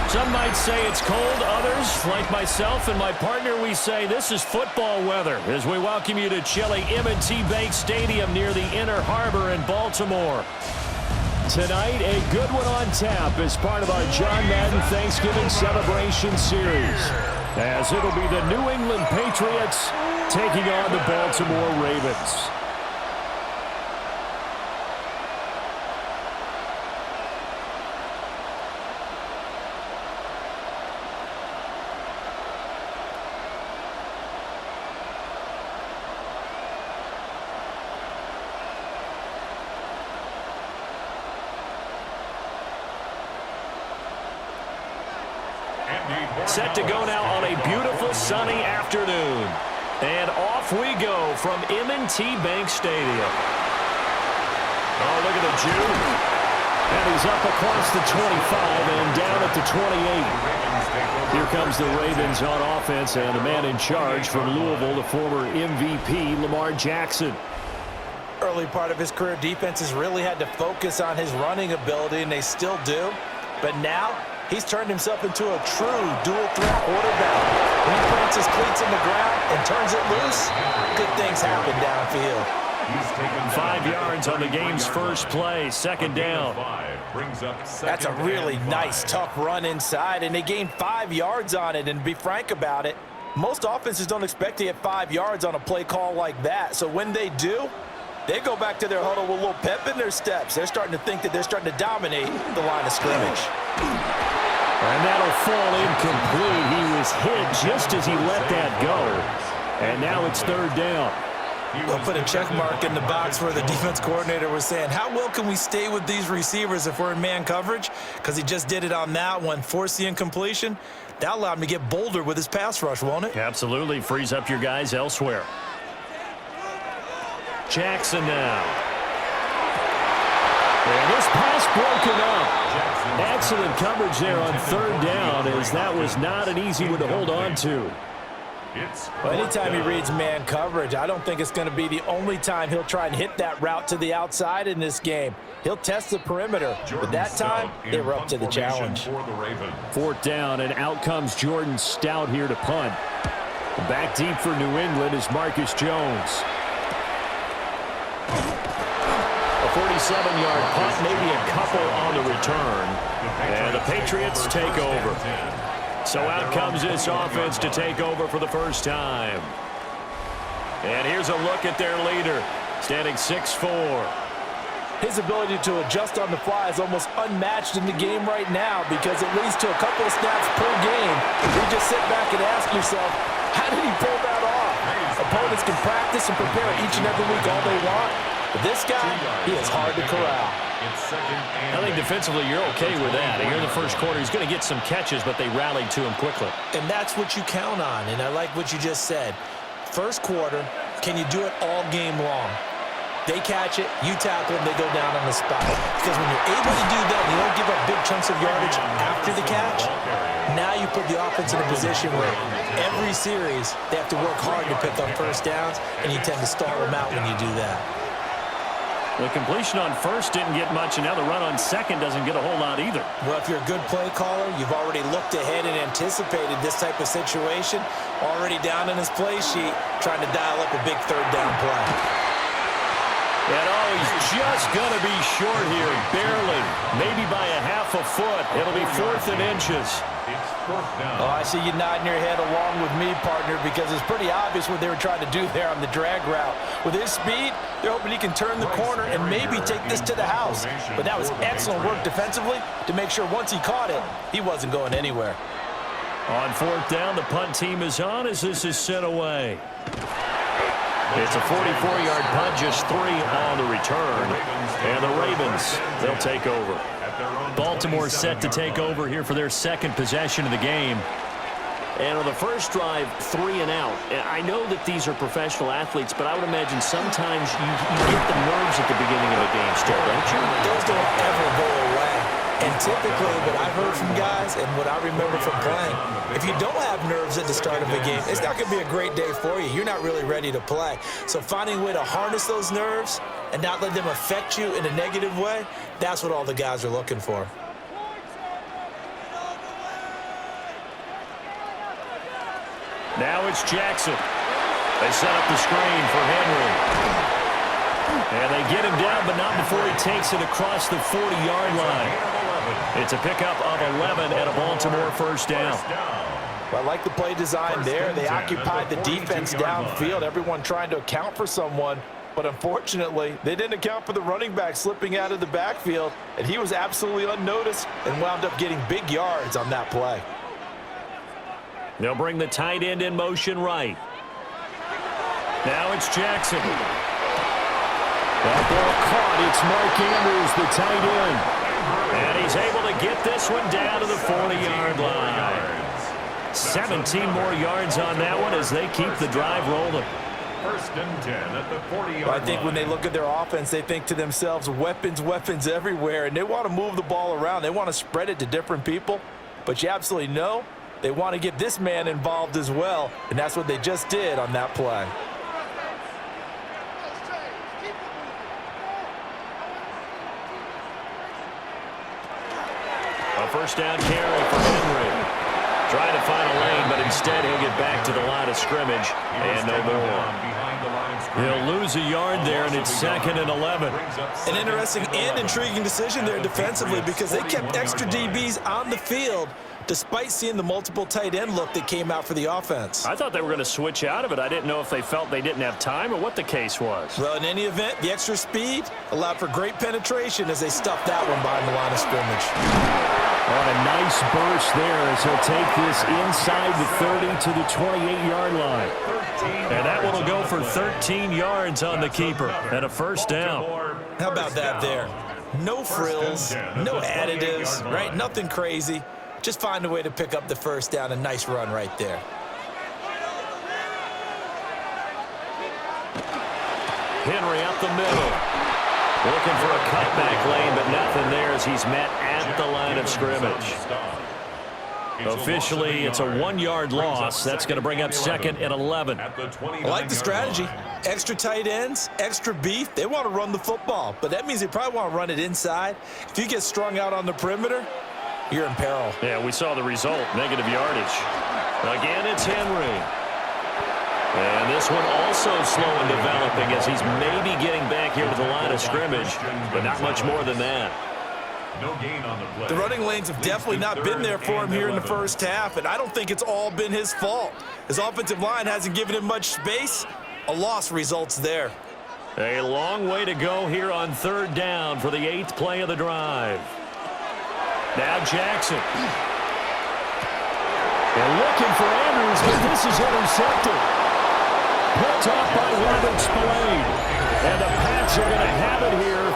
Some might say it's cold. Others, like myself and my partner, we say this is football weather as we welcome you to chilly M&T Bank Stadium near the Inner Harbor in Baltimore. Tonight, a good one on tap as part of our John Madden Thanksgiving Celebration Series, as it'll be the New England Patriots taking on the Baltimore Ravens. Set to go now on a beautiful sunny afternoon. And off we go from M&T Bank Stadium. Oh, look at the juke. And he's up across the 25 and down at the 28. Here comes the Ravens on offense, and the man in charge from Louisville, the former MVP, Lamar Jackson. Early part of his career, defenses really had to focus on his running ability, and they still do. But now, he's turned himself into a true dual-threat quarterback. When he plants his cleats in the ground and turns it loose, good things happen downfield. 5 yards on the game's first play, second down. That's a really nice, tough run inside, and they gained 5 yards on it. And to be frank about it, most offenses don't expect to get 5 yards on a play call like that. So when they do, they go back to their huddle with a little pep in their steps. They're starting to think that they're starting to dominate the line of scrimmage. And that'll fall incomplete. He was hit just as he let that go. And now it's third down. We'll put a check mark in the box where the defense coordinator was saying, how well can we stay with these receivers if we're in man coverage? Because he just did it on that one, forced the incompletion. That allowed him to get bolder with his pass rush, won't it? Absolutely. Frees up your guys elsewhere. Jackson now. And this pass broken up. Excellent coverage there on third down, as that was not an easy one to hold on to. Well, anytime he reads man coverage, I don't think it's going to be the only time he'll try and hit that route to the outside in this game. He'll test the perimeter, but that time, they were up to the challenge. Fourth down, and out comes Jordan Stout here to punt. Back deep for New England is Marcus Jones. A 47-yard punt, maybe a couple on the return. And the Patriots take over. So out comes this offense to take over for the first time. And here's a look at their leader, standing 6'4". His ability to adjust on the fly is almost unmatched in the game right now, because it leads to a couple of snaps per game. You just sit back and ask yourself, how did he pull that off? Opponents can practice and prepare each and every week all they want. But this guy, he is hard to corral. I think defensively you're okay with that. Here in the first quarter, he's going to get some catches, but they rallied to him quickly. And that's what you count on, and I like what you just said. First quarter, can you do it all game long? They catch it, you tackle them, they go down on the spot. Because when you're able to do that, you don't give up big chunks of yardage after the catch, now you put the offense in a position where every series they have to work hard to pick up first downs, and you tend to stall them out when you do that. The completion on first didn't get much, and now the run on second doesn't get a whole lot either. Well, if you're a good play caller, you've already looked ahead and anticipated this type of situation, already down in his play sheet, trying to dial up a big third down play. And oh, he's just going to be short here, barely, maybe by a half a foot. It'll be 4th and inches. Oh, I see you nodding your head along with me, partner, because it's pretty obvious what they were trying to do there on the drag route. With his speed, they're hoping he can turn the corner and maybe take this to the house. But that was excellent work defensively to make sure once he caught it, he wasn't going anywhere. On fourth down, the punt team is on as this is sent away. It's a 44-yard punt, just 3 on the return. And the Ravens, they'll take over. Baltimore set to take over here for their second possession of the game. And on the first drive, 3 and out. I know that these are professional athletes, but I would imagine sometimes you get the nerves at the beginning of a game still, don't you? Those don't ever go away. And typically, what I've heard from guys and what I remember from playing, if you don't have nerves at the start of a game, it's not going to be a great day for you. You're not really ready to play. So finding a way to harness those nerves and not let them affect you in a negative way, that's what all the guys are looking for. Now it's Jackson. They set up the screen for Henry. And they get him down, but not before he takes it across the 40-yard line. It's a pickup of 11 and a Baltimore first down. Well, I like the play design there. They occupied the defense downfield, everyone trying to account for someone. But unfortunately, they didn't account for the running back slipping out of the backfield, and he was absolutely unnoticed and wound up getting big yards on that play. They'll bring the tight end in motion right. Now it's Jackson. That ball caught. It's Mark Andrews, the tight end. And he's able to get this one down to the 40-yard line. 17 more yards on that one as they keep the drive rolling. First and 10 at the 40-yard line. I think when they look at their offense, they think to themselves, weapons, weapons everywhere, and they want to move the ball around. They want to spread it to different people, but you absolutely know they want to get this man involved as well, and that's what they just did on that play. A first down carry for Henry. Trying to find a lane, but instead he'll get back to the line of scrimmage and no more. He'll lose a yard there, and it's 2nd and 11. An interesting and intriguing decision there defensively because they kept extra DBs on the field despite seeing the multiple tight end look that came out for the offense. I thought they were going to switch out of it. I didn't know if they felt they didn't have time or what the case was. Well, in any event, the extra speed allowed for great penetration as they stuffed that one behind the line of scrimmage. On a nice burst there as he'll take this inside the 30 to the 28-yard line. And that one will go for 13 yards on the keeper and a first down. How about that there? No frills, no additives, right? Nothing crazy. Just find a way to pick up the first down. A nice run right there. Henry up the middle. Looking for a cutback lane, but nothing there as he's met at the line of scrimmage. Officially, it's a 1-yard loss. That's going to bring up 2nd and 11. I like the strategy. Extra tight ends, extra beef. They want to run the football, but that means they probably want to run it inside. If you get strung out on the perimeter, you're in peril. Yeah, we saw the result, negative yardage. Again, it's Henry. And this one also slow in developing as he's maybe getting back here to the line of scrimmage, but not much more than that. No gain on the play. The running lanes have definitely not been there for him here in the first half, and I don't think it's all been his fault. His offensive line hasn't given him much space. A loss results there. A long way to go here on 3rd down for the 8th play of the drive. Now Jackson. They're looking for Andrews, but this is intercepted. Picked off by Robert Spillane. And the Pats are going to have it here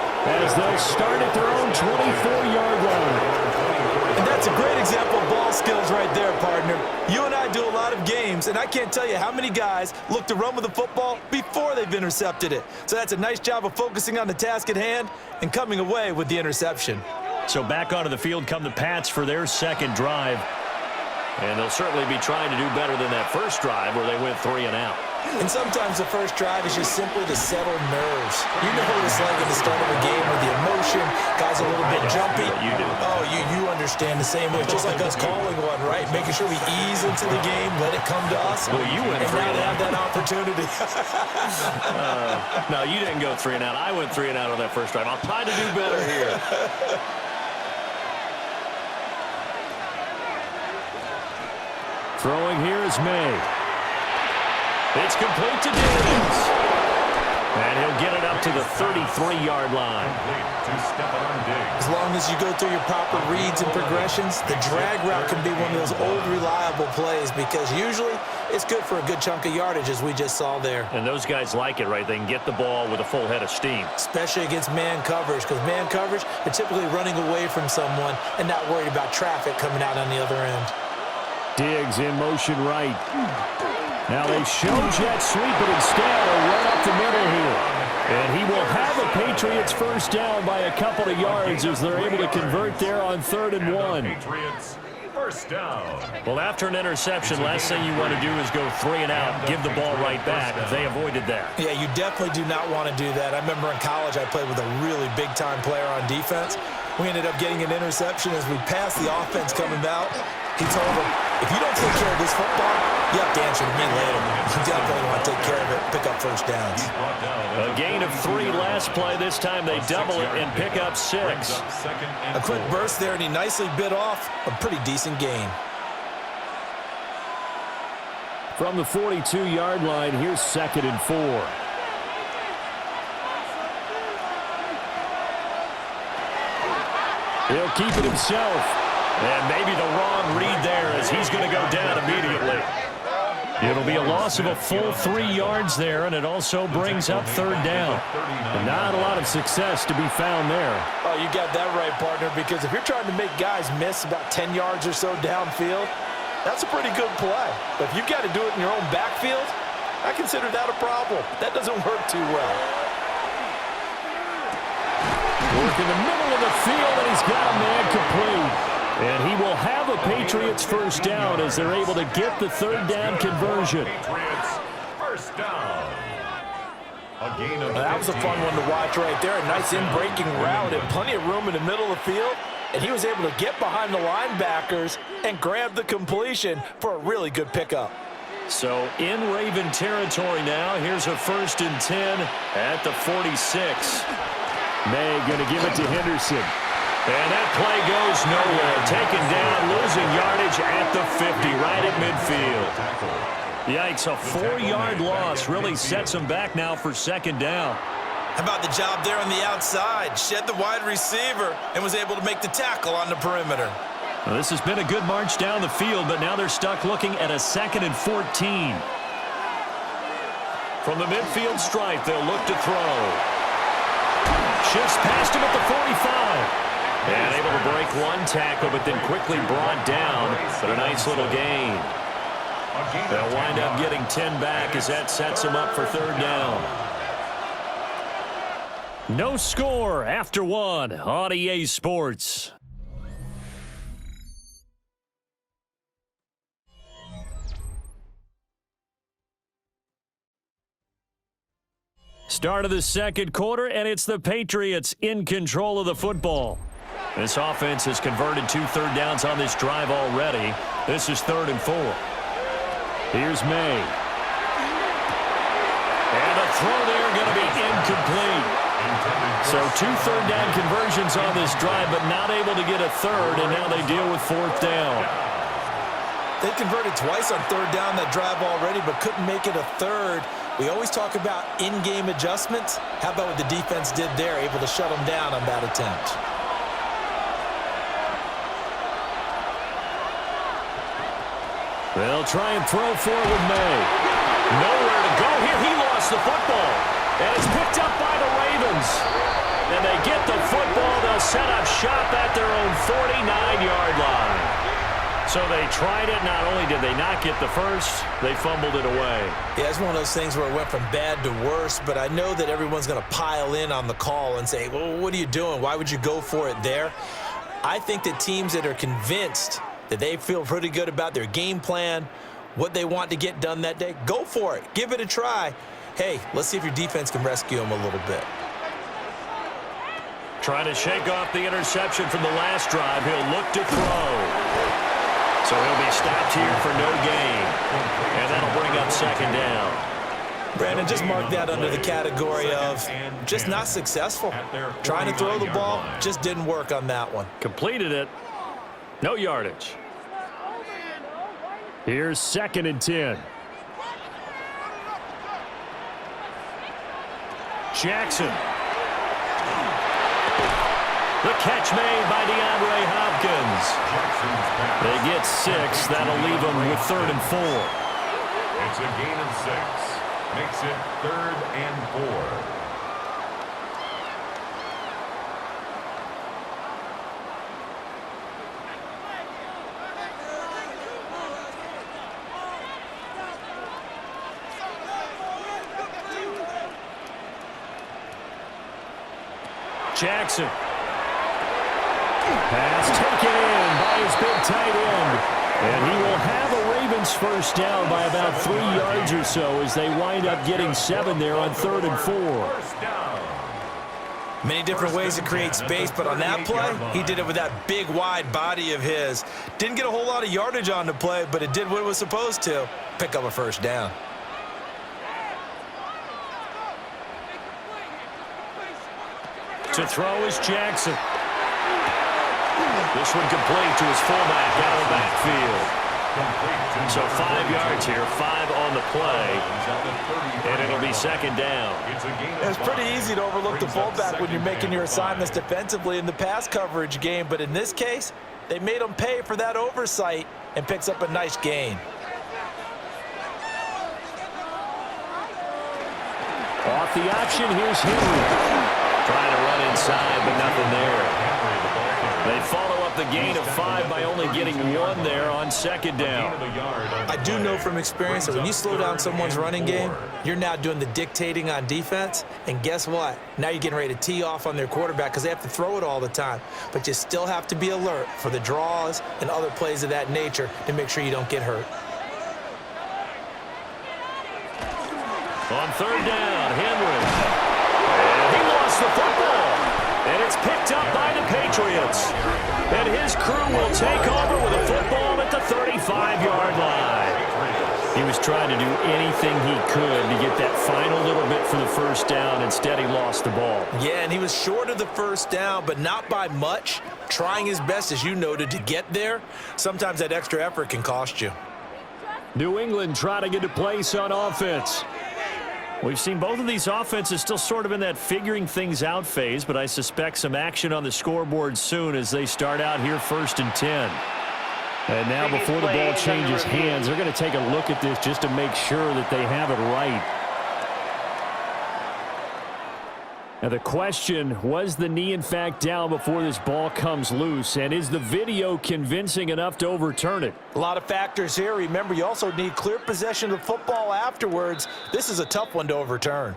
as they'll start at their own 24-yard line. And that's a great example of ball skills right there, partner. You and I do a lot of games, and I can't tell you how many guys look to run with the football before they've intercepted it. So that's a nice job of focusing on the task at hand and coming away with the interception. So back onto the field come the Pats for their 2nd drive. And they'll certainly be trying to do better than that first drive where they went 3 and out. And sometimes the first drive is just simply to settle nerves. You know what it's like at the start of a game with the emotion, guys are a little bit jumpy. You do. Oh, you understand the same way. It's just like us calling one, right? Making sure we ease into the game, let it come to us. Well, you went and 3 now and they out. have that opportunity. No, you didn't go 3 and out. I went 3 and out on that first drive. I'll try to do better here. Throwing here is May. It's complete to Diggs. And he'll get it up to the 33-yard line. As long as you go through your proper reads and progressions, the drag route can be one of those old reliable plays because usually it's good for a good chunk of yardage as we just saw there. And those guys like it, right? They can get the ball with a full head of steam. Especially against man coverage because man coverage, they're typically running away from someone and not worried about traffic coming out on the other end. Diggs in motion right. Now they show jet sweep, but instead a run up the middle here. And he will have the Patriots first down by a couple of yards as they're able to convert there on 3rd and 1. Patriots first down. Well, after an interception, last thing you want to do is go 3 and out, give the ball right back. They avoided that. Yeah, you definitely do not want to do that. I remember in college I played with a really big-time player on defense. We ended up getting an interception as we passed the offense coming out. He told him, If you don't take care of this football, you have to answer to me later. You definitely want to take care of it, pick up first downs. A gain of 3 last play. This time they double it and pick up 6. A quick burst there, and he nicely bit off a pretty decent gain. From the 42-yard line, here's 2nd and 4. He'll keep it himself. And maybe the wrong read there as he's going to go down immediately. It'll be a loss of a full 3 yards there, and it also brings up 3rd down. Not a lot of success to be found there. Oh, you got that right, partner, because if you're trying to make guys miss about 10 yards or so downfield, that's a pretty good play. But if you've got to do it in your own backfield, I consider that a problem. That doesn't work too well. Work in the middle of the field, and he's got a man complete. And he will have a Patriots first down as they're able to get the 3rd down conversion. Patriots first down. A gain of that was a fun one to watch right there. A nice in-breaking route and plenty of room in the middle of the field. And he was able to get behind the linebackers and grab the completion for a really good pickup. So in Raven territory now, here's a 1st and 10 at the 46. May going to give it to Henderson. And that play goes nowhere. Taken down, losing yardage at the 50, right at midfield. Yikes, a 4-yard loss really sets him back now for 2nd down. How about the job there on the outside? Shed the wide receiver and was able to make the tackle on the perimeter. Well, this has been a good march down the field, but now they're stuck looking at a 2nd and 14. From the midfield stripe, they'll look to throw. Shifts past him at the 45. And able to break 1 tackle, but then quickly brought down. But a nice little gain. They'll wind up getting 10 back as that sets him up for 3rd down. No score after 1 on EA Sports. Start of the 2nd quarter, and it's the Patriots in control of the football. This offense has converted 2 third downs on this drive already. This is 3rd and 4. Here's May. And a throw there going to be incomplete. So 2 third down conversions on this drive, but not able to get a 3rd, and now they deal with 4th down. They converted twice on 3rd down that drive already, but couldn't make it a 3rd. We always talk about in-game adjustments. How about what the defense did there, able to shut them down on that attempt? They'll try and throw forward with May. Nowhere to go here. He lost the football. And it's picked up by the Ravens. And they get the football. They'll set up shop at their own 49-yard line. So they tried it. Not only did they not get the first, they fumbled it away. Yeah, it's one of those things where it went from bad to worse, but I know that everyone's going to pile in on the call and say, well, what are you doing? Why would you go for it there? I think that teams that are convinced that they feel pretty good about their game plan, what they want to get done that day, go for it. Give it a try. Hey, let's see if your defense can rescue them a little bit. Trying to shake off the interception from the last drive. He'll look to throw. So he'll be stopped here for no gain. And that'll bring up 2nd down. Brandon, just mark that under the category of just not successful. Trying to throw the ball, just didn't work on that one. Completed it. No yardage. Here's 2nd and 10. Jackson. The catch made by DeAndre Hopkins. They get 6. That'll leave them with 3rd and 4. It's a gain of 6. Makes it 3rd and 4. Jackson. Pass taken in by his big tight end. And he will have a Ravens first down by about 3 yards or so as they wind up getting 7 there on 3rd and 4. Many different ways to create space, but on that play, he did it with that big, wide body of his. Didn't get a whole lot of yardage on the play, but it did what it was supposed to. Pick up a first down. To throw is Jackson. This one complete to his fullback out of the backfield. So 5 yards here, 5 on the play, and it'll be second down. It's pretty easy to overlook the fullback when you're making your assignments defensively in the pass coverage game, but in this case, they made him pay for that oversight and picks up a nice gain. Off the option, here's Henry. Trying to run inside, but nothing there. They follow up the gain of 5 by only getting 1 there on second down. I do know from experience that when you slow down someone's running game, you're now doing the dictating on defense, and guess what? Now you're getting ready to tee off on their quarterback because they have to throw it all the time. But you still have to be alert for the draws and other plays of that nature to make sure you don't get hurt. On third down, Henry. And he lost the football. And it's picked up by the Patriots. And his crew will take over with a football at the 35-yard line. He was trying to do anything he could to get that final little bit for the first down. Instead, he lost the ball. Yeah, and he was short of the first down, but not by much. Trying his best, as you noted, to get there. Sometimes that extra effort can cost you. New England trying to get a place on offense. We've seen both of these offenses still sort of in that figuring things out phase, but I suspect some action on the scoreboard soon as they start out here 1st and 10. And now before the ball changes hands, they're going to take a look at this just to make sure that they have it right. Now the question, was the knee in fact down before this ball comes loose? And is the video convincing enough to overturn it? A lot of factors here. Remember, you also need clear possession of football afterwards. This is a tough one to overturn.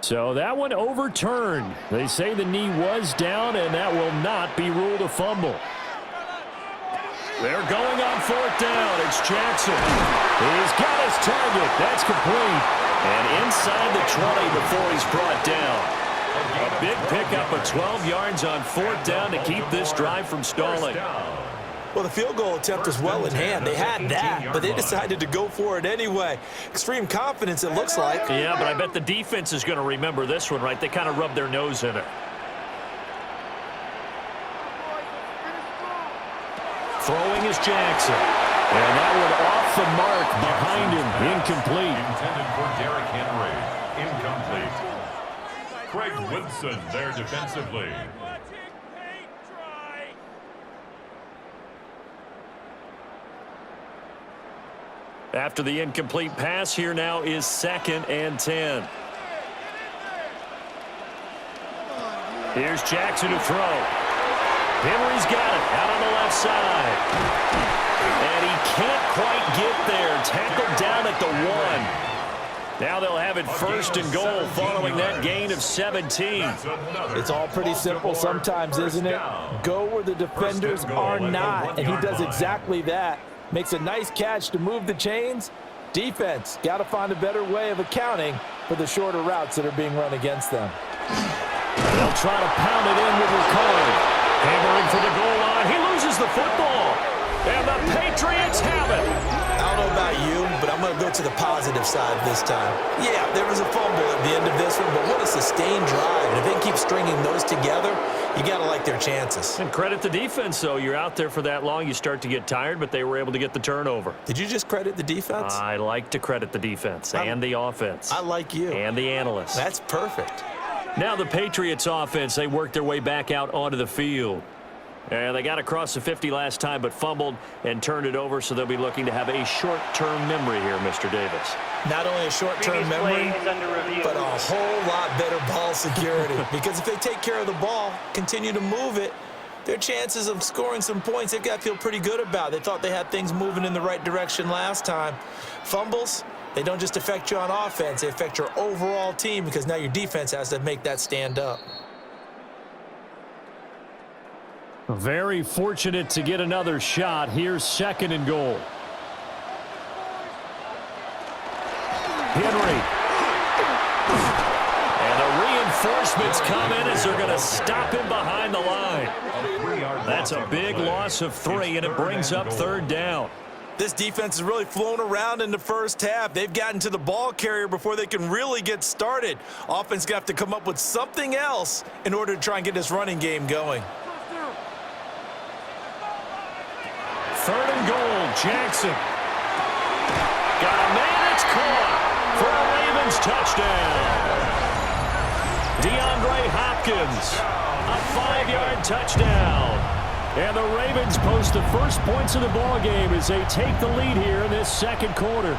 So that one overturned. They say the knee was down, and that will not be ruled a fumble. They're going on 4th down. It's Jackson. He's got his target. That's complete. And inside the 20 before he's brought down. A big pickup of 12 yards on 4th down to keep this drive from stalling. Well, the field goal attempt was well in hand. They had that, but they decided to go for it anyway. Extreme confidence, it looks like. Yeah, but I bet the defense is going to remember this one, right? They kind of rubbed their nose in it. Throwing is Jackson. And that one off the mark behind him. Incomplete. Intended for Derrick Henry. Incomplete. Craig Woodson there defensively. After the incomplete pass, here now is 2nd and 10. Here's Jackson to throw. Henry's got it out on the left side. And he can't quite get there. Tackled down at the 1. Now they'll have it 1st and goal following that gain of 17. It's all pretty simple sometimes, isn't it? Go where the defenders are not, and he does exactly that. Makes a nice catch to move the chains. Defense, got to find a better way of accounting for the shorter routes that are being run against them. They'll try to pound it in with Ricard. Hammering for the goal line. He loses the football. And the Patriots have it. I don't know about you, but I'm going to go to the positive side this time. Yeah, there was a fumble at the end of this one, but what a sustained drive. And if they keep stringing those together, you got to like their chances. And credit the defense, though. You're out there for that long, you start to get tired, but they were able to get the turnover. Did you just credit the defense? I like to credit the defense and the offense. I like you. And the analysts. That's perfect. Now the Patriots offense, they work their way back out onto the field. And they got across the 50 last time, but fumbled and turned it over, so they'll be looking to have a short-term memory here, Mr. Davis. Not only a short-term memory, but a whole lot better ball security. Because if they take care of the ball, continue to move it, their chances of scoring some points, they've got to feel pretty good about. They thought they had things moving in the right direction last time. Fumbles, they don't just affect you on offense, they affect your overall team because now your defense has to make that stand up. Very fortunate to get another shot. Here's 2nd and goal. Henry. And a Reinforcements come in as they're going to stop him behind the line. That's a big loss of 3, and it brings up 3rd down. This defense has really flown around in the first half. They've gotten to the ball carrier before they can really get started. Offense going to have to come up with something else in order to try and get this running game going. 3rd and goal, Jackson. Got a man, it's caught for a Ravens touchdown. DeAndre Hopkins, a 5-yard touchdown. And the Ravens post the first points of the ball game as they take the lead here in this 2nd quarter.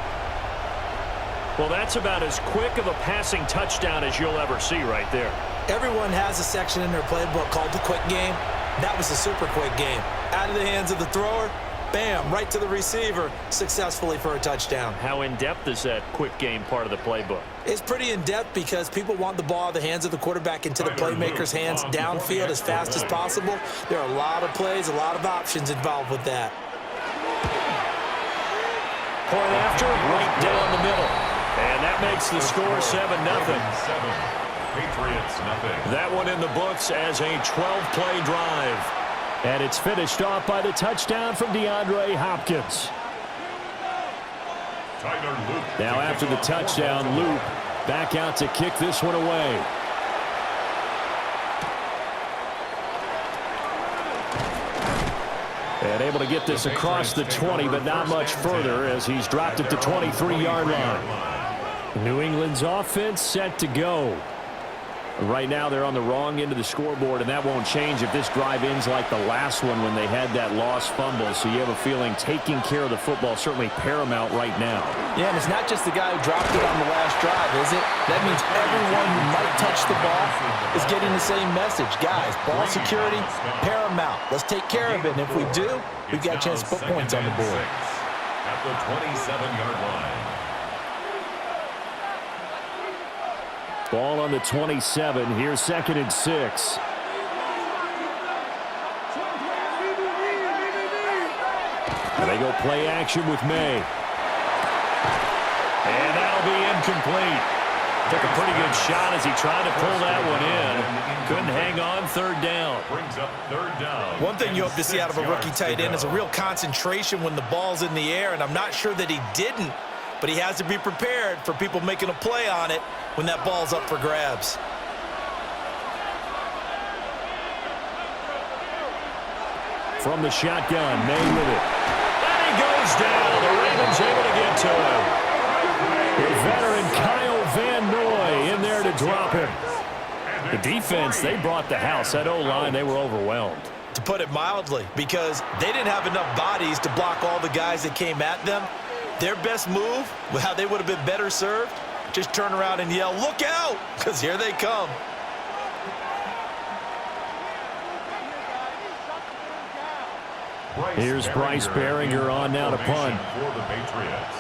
Well, that's about as quick of a passing touchdown as you'll ever see right there. Everyone has a section in their playbook called the quick game. That was a super quick game. Out of the hands of the thrower, bam, right to the receiver, successfully for a touchdown. How in-depth is that quick game part of the playbook? It's pretty in-depth because people want the ball out of the hands of the quarterback into the playmaker's hands downfield as fast as possible. There are a lot of plays, a lot of options involved with that. Point after, right down the middle. And that makes the score 7-0. Patriots, nothing. That one in the books as a 12-play drive. And it's finished off by the touchdown from DeAndre Hopkins. Now after the touchdown, Luke back out to kick this one away. And able to get this across the 20, but not much further as he's dropped it to 23-yard line. New England's offense set to go. Right now they're on the wrong end of the scoreboard, and that won't change if this drive ends like the last one when they had that lost fumble. So you have a feeling taking care of the football certainly paramount right now. Yeah, and it's not just the guy who dropped it on the last drive, is it? That means everyone who might touch the ball is getting the same message. Guys, ball security, paramount. Let's take care of it, and if we do, we've got a chance to put points on the board. At the 27-yard line. Ball on the 27. Here's 2nd and 6. And they go play action with May. And that'll be incomplete. Took a pretty good shot as he tried to pull that one in. Couldn't hang on 3rd down. Brings up 3rd down. One thing you hope to see out of a rookie tight end is a real concentration when the ball's in the air, and I'm not sure that he didn't, but he has to be prepared for people making a play on it when that ball's up for grabs. From the shotgun, May with it. And he goes down. The Ravens able to get to him. The veteran Kyle Van Noy in there to drop him. The defense, they brought the house. That O-line, they were overwhelmed. To put it mildly, because they didn't have enough bodies to block all the guys that came at them. Their best move, how they would have been better served, just turn around and yell, "Look out!" because here they come. Here's Bryce Behringer on now to punt. For the Patriots.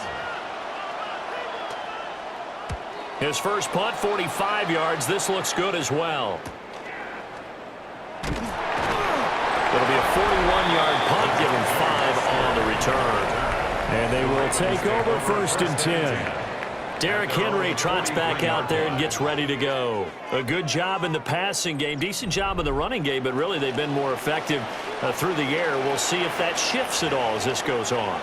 His first punt, 45 yards. This looks good as well. It'll be a 41-yard punt, given 5 on the return. And they will take over 1st and 10. Derrick Henry trots back out there and gets ready to go. A good job in the passing game, decent job in the running game, but really they've been more effective through the air. We'll see if that shifts at all as this goes on.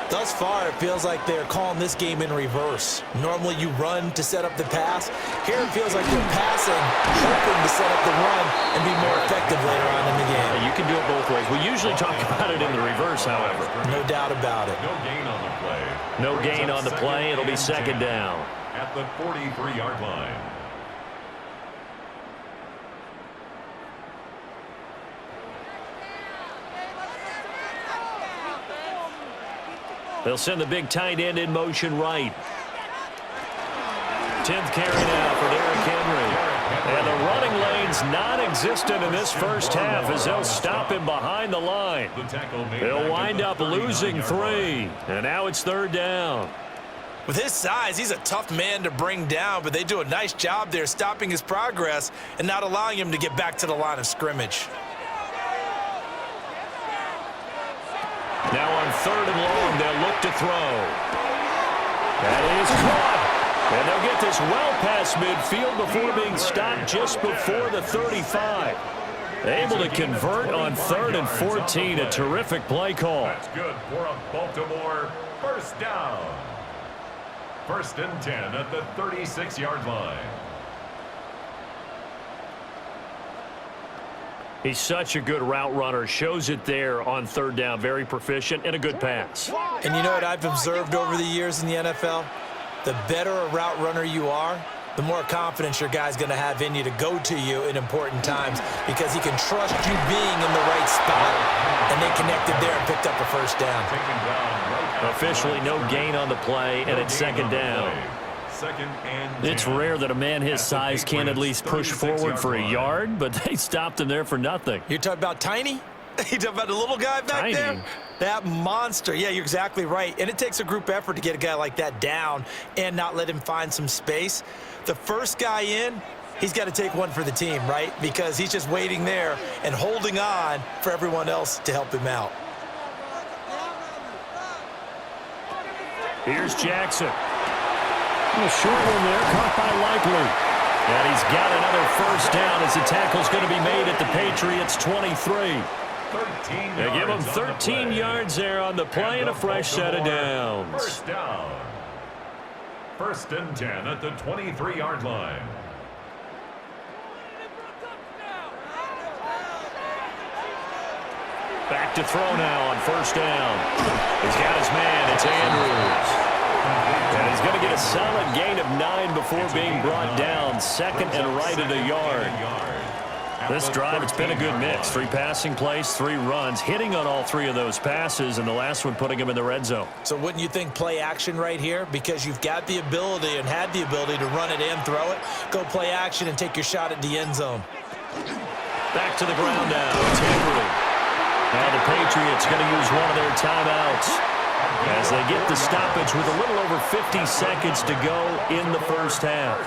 Thus far, it feels like they're calling this game in reverse. Normally you run to set up the pass. Here it feels like they're passing, hoping to set up the run and be more effective later on in the game. You can do it both ways. We usually talk about it in the reverse, however. No doubt about it. No gain on the play. No gain on the play. It'll be 2nd down. At the 43-yard line. They'll send the big tight end in motion right. 10th carry now for Derrick Henry. And the running lane's non-existent in this first half as they'll stop him behind the line. They'll wind up losing 3. And now it's 3rd down. With his size, he's a tough man to bring down, but they do a nice job there stopping his progress and not allowing him to get back to the line of scrimmage. Now on 3rd and long, they'll look to throw. That is caught. And they'll get this well past midfield before being stopped just before the 35. Able to convert on 3rd and 14. A terrific play call. That's good for a Baltimore first down. 1st and 10 at the 36-yard line. He's such a good route runner. Shows it there on 3rd down. Very proficient and a good pass. And you know what I've observed over the years in the NFL? The better a route runner you are, the more confidence your guy's going to have in you to go to you in important times because he can trust you being in the right spot. And they connected there and picked up a first down. Officially no gain on the play, and it's 2nd down. It's rare that a man his size can't at least push forward for a yard, but they stopped him there for nothing. You're talking about Tiny? You talking about the little guy back there? That monster. Yeah, you're exactly right. And it takes a group effort to get a guy like that down and not let him find some space. The first guy in, he's got to take one for the team, right? Because he's just waiting there and holding on for everyone else to help him out. Here's Jackson. A short one there, caught by Likely. And he's got another first down as the tackle's going to be made at the Patriots' 23. They give him 13 yards there on the play and a fresh set of downs. First down. 1st and 10 at the 23-yard line. Back to throw now on 1st down. He's got his man. It's Andrews. And he's going to get a solid gain of 9 before being brought down. 2nd and right at a yard. This drive, it's been a good mix. 3 passing plays, 3 runs, hitting on all 3 of those passes, and the last one putting him in the red zone. So wouldn't you think play action right here? Because you've got the ability and had the ability to run it and throw it. Go play action and take your shot at the end zone. Back to the ground now. It's Henry. Now the Patriots going to use one of their timeouts as they get the stoppage with a little over 50 seconds to go in the first half.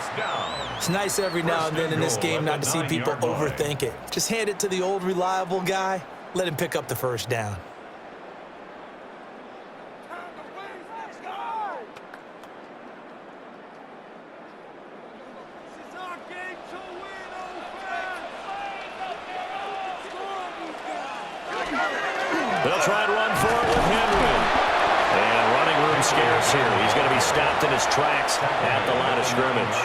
It's nice every now and then in this game not to see people overthink it. Just hand it to the old reliable guy. Let him pick up the first down. They'll try to run for it with Henry. And running room scarce here. He's going to be stopped in his tracks at the line of scrimmage.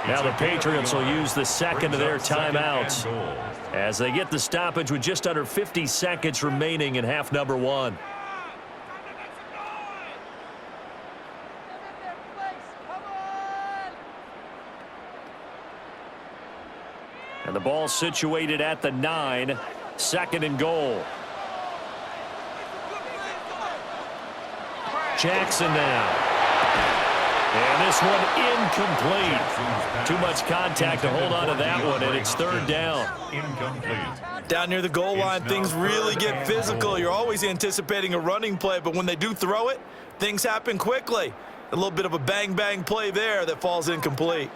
Now the Patriots will use the 2nd of their timeouts as they get the stoppage with just under 50 seconds remaining in half number 1. And the ball situated at the 9, 2nd and goal. Jackson now. And this one incomplete. Too much contact to hold on to that one, and it's 3rd down. Incomplete. Down near the goal line, things really get physical. You're always anticipating a running play, but when they do throw it, things happen quickly. A little bit of a bang-bang play there that falls incomplete.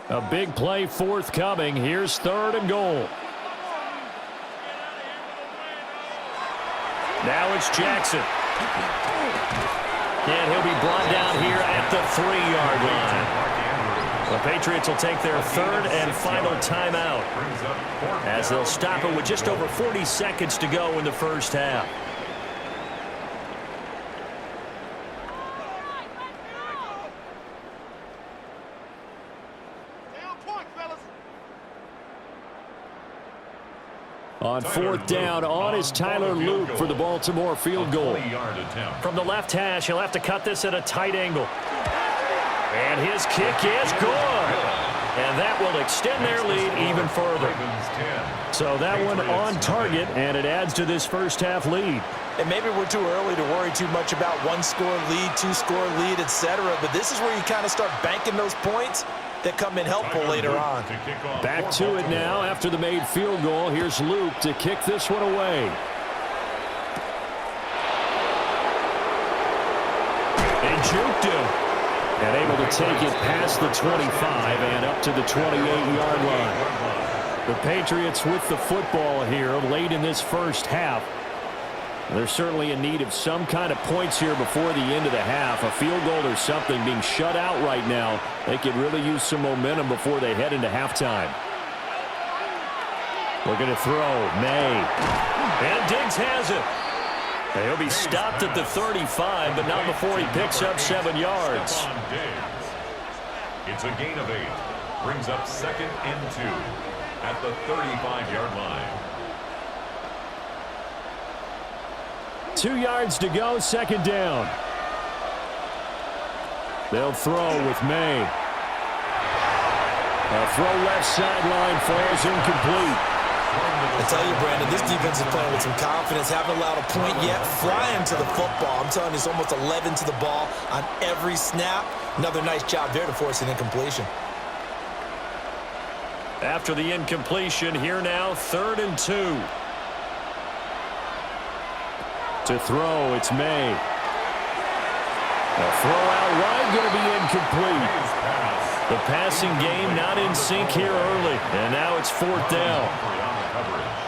A big play forthcoming. Here's 3rd and goal. Now it's Jackson. And he'll be brought down here at the 3-yard line. The Patriots will take their 3rd and final timeout as they'll stop it with just over 40 seconds to go in the first half. On 4th down, on is Tyler Luke for the Baltimore field goal. From the left hash, he'll have to cut this at a tight angle. And his kick is good. And that will extend their lead even further. So that one on target, and it adds to this first half lead. And maybe we're too early to worry too much about 1-score lead, 2-score lead, etc. But this is where you kind of start banking those points that come in helpful later on. Back to it now after the made field goal. Here's Luke to kick this one away. They juked him. And able to take it past the 25 and up to the 28-yard line. The Patriots with the football here late in this first half. They're certainly in need of some kind of points here before the end of the half. A field goal or something, being shut out right now. They could really use some momentum before they head into halftime. Looking to throw. May. And Diggs has it. He'll be stopped at the 35, but not before he picks up 7 yards. It's a gain of 8. Brings up 2nd and 2 at the 35-yard line. 2 yards to go, 2nd down. They'll throw with May. A throw left sideline, falls incomplete. I tell you, Brandon, this defense is playing with some confidence. Haven't allowed a point yet. Flying to the football. I'm telling you, it's almost 11 to the ball on every snap. Another nice job there to force an incompletion. After the incompletion, here now, 3rd and 2. To throw, it's May. A throw out wide, going to be incomplete. The passing game not in sync here early, and now it's 4th down.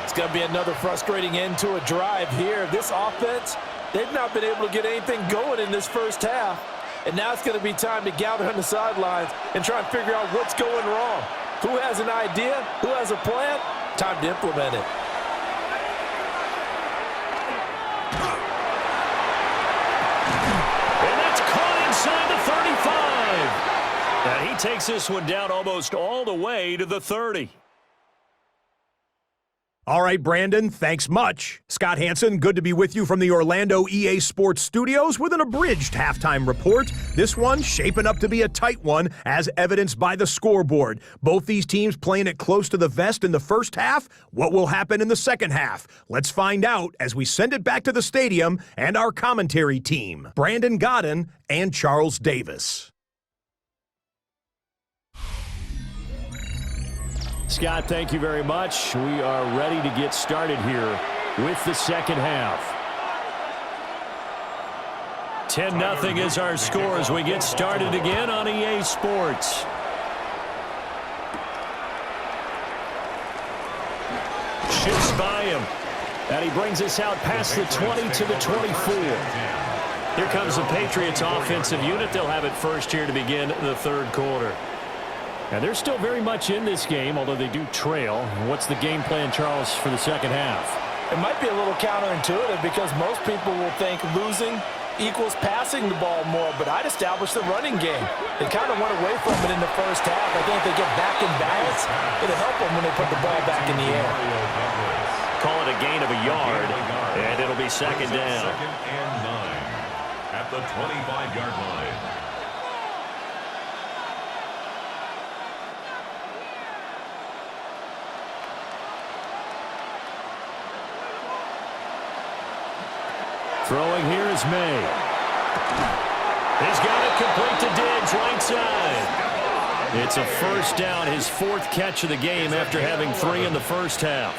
It's going to be another frustrating end to a drive here. This offense, they've not been able to get anything going in this first half, and now it's going to be time to gather on the sidelines and try and figure out what's going wrong. Who has an idea? Who has a plan? Time to implement it. Inside the 35. And he takes this one down almost all the way to the 30. All right, Brandon, thanks much. Scott Hansen, good to be with you from the Orlando EA Sports Studios with an abridged halftime report. This one shaping up to be a tight one, as evidenced by the scoreboard. Both these teams playing it close to the vest in the first half. What will happen in the second half? Let's find out as we send it back to the stadium and our commentary team, Brandon Godden and Charles Davis. Scott, thank you very much. We are ready to get started here with the second half. 10-0 is our score as we get started again on EA Sports. Shifts by him, and he brings us out past the 20 to the 24. Here comes the Patriots offensive unit. They'll have it first here to begin the 3rd quarter. And they're still very much in this game, although they do trail. What's the game plan, Charles, for the second half? It might be a little counterintuitive because most people will think losing equals passing the ball more, but I'd establish the running game. They kind of went away from it in the first half. I think if they get back in balance, it'll help them when they put the ball back in the air. Call it a gain of a yard, and it'll be 2nd down. 2nd and 9 at the 25-yard line. Throwing here is May. He's got it complete to Diggs, right side. It's a 1st down, his 4th catch of the game after having 3 in the first half.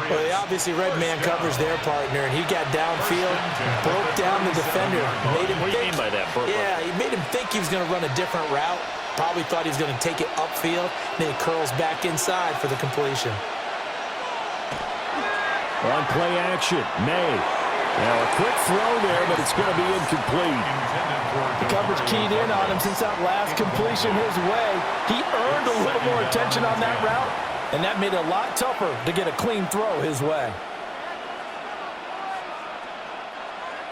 Well, they obviously read man coverage their partner, and he got downfield, broke down the defender. Made him what do you mean by that, Burke? Yeah, he made him think he was going to run a different route. Probably thought he was going to take it upfield. Then he curls back inside for the completion. On play action, May. Now a quick throw there, but it's going to be incomplete. The coverage keyed in on him since that last completion his way. He earned a little more attention on that route, and that made it a lot tougher to get a clean throw his way.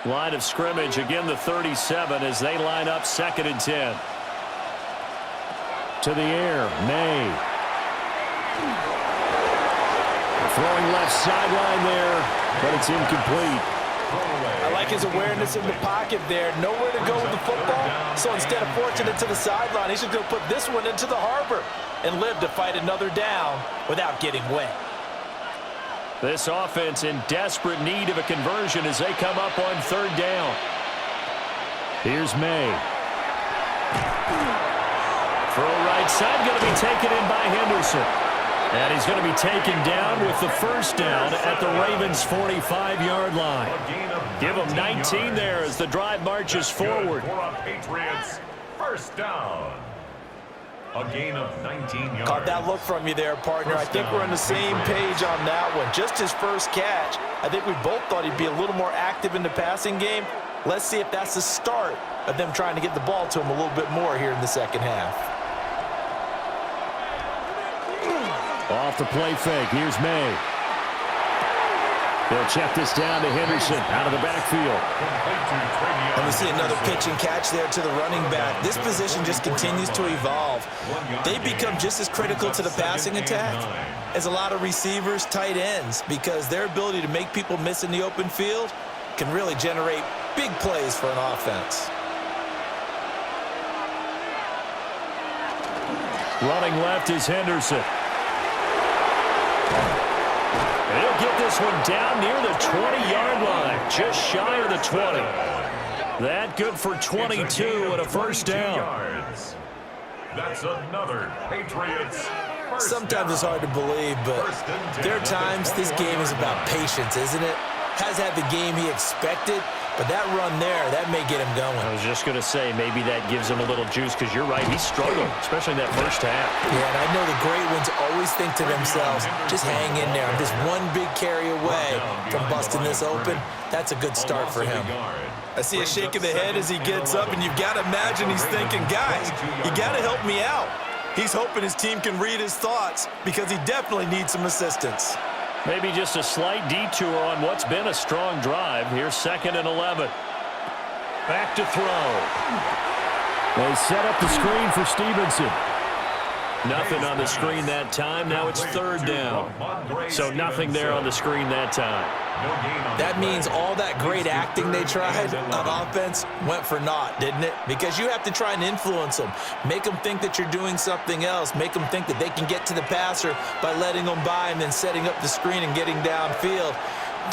Line of scrimmage, again the 37 as they line up 2nd and 10. To the air, May. Throwing left sideline there, but it's incomplete. I like his awareness in the pocket there. Nowhere to go with the football, so instead of forcing it to the sideline, he's just going to put this one into the harbor and live to fight another down without getting wet. This offense in desperate need of a conversion as they come up on 3rd down. Here's May. Throw right side, going to be taken in by Henderson. And he's going to be taken down with the 1st down at the Ravens' 45-yard line. Give them 19 there as the drive marches forward. For a Patriots 1st down. A gain of 19 yards. Caught that look from you there, partner. I think we're on the same page on that one. Just his first catch. I think we both thought he'd be a little more active in the passing game. Let's see if that's the start of them trying to get the ball to him a little bit more here in the second half. Off the play fake. Here's May. They'll check this down to Henderson out of the backfield. And we see another pitch and catch there to the running back. This position just continues to evolve. They become just as critical to the passing attack as a lot of receivers, tight ends, because their ability to make people miss in the open field can really generate big plays for an offense. Running left is Henderson. And he'll get this one down near the 20-yard line, just shy of the 20. That good for 22 and a first down. That's another Patriots. Sometimes it's hard to believe, but there are times this game is about patience, isn't it? Has had the game he expected, but that run there, that may get him going. I was just going to say, maybe that gives him a little juice, because you're right, he struggled, especially in that first half. Yeah, and I know the great ones always think to themselves, just hang in there. I'm just one big carry away from busting this open. That's a good start for him. I see a shake of the head as he gets up, and you've got to imagine he's thinking, guys, you got to help me out. He's hoping his team can read his thoughts because he definitely needs some assistance. Maybe just a slight detour on what's been a strong drive. Here's 2nd and 11. Back to throw. They set up the screen for Stevenson. Nothing on the screen that time. Now it's 3rd down. So nothing there on the screen that time. That means all that great acting they tried on offense went for naught, didn't it? Because you have to try and influence them. Make them think that you're doing something else. Make them think that they can get to the passer by letting them by and then setting up the screen and getting downfield.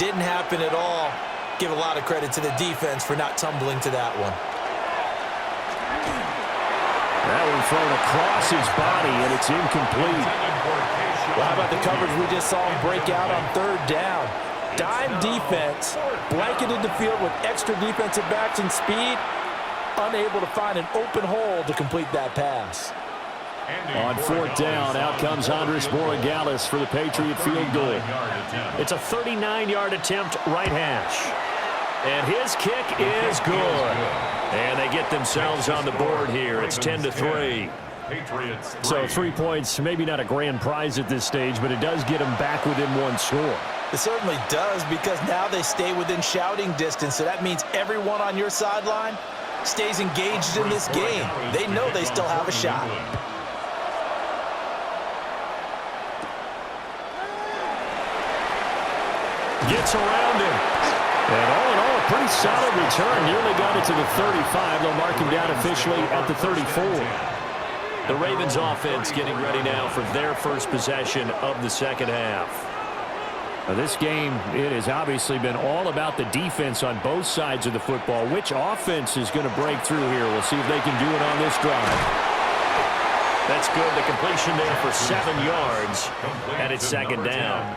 Didn't happen at all. Give a lot of credit to the defense for not tumbling to that one. That one thrown across his body, and it's incomplete. Well, how about the coverage we just saw him break out on 3rd down? Dime defense, blanketed the field with extra defensive backs and speed, unable to find an open hole to complete that pass. On 4th down, out comes Andres Borregales for the Patriot field goal. It's a 39-yard attempt, right hash. And his kick is good. And they get themselves on the board here. It's 10-3. So 3 points, maybe not a grand prize at this stage, but it does get them back within one score. It certainly does, because now they stay within shouting distance, so that means everyone on your sideline stays engaged in this game. They know they still have a shot. Gets around him. And all in all, a pretty solid return. Nearly got it to the 35. They'll mark him down officially at the 34. The Ravens offense getting ready now for their first possession of the second half. Now, this game, it has obviously been all about the defense on both sides of the football. Which offense is going to break through here? We'll see if they can do it on this drive. That's good. The completion there for 7 yards, and it's 2nd down.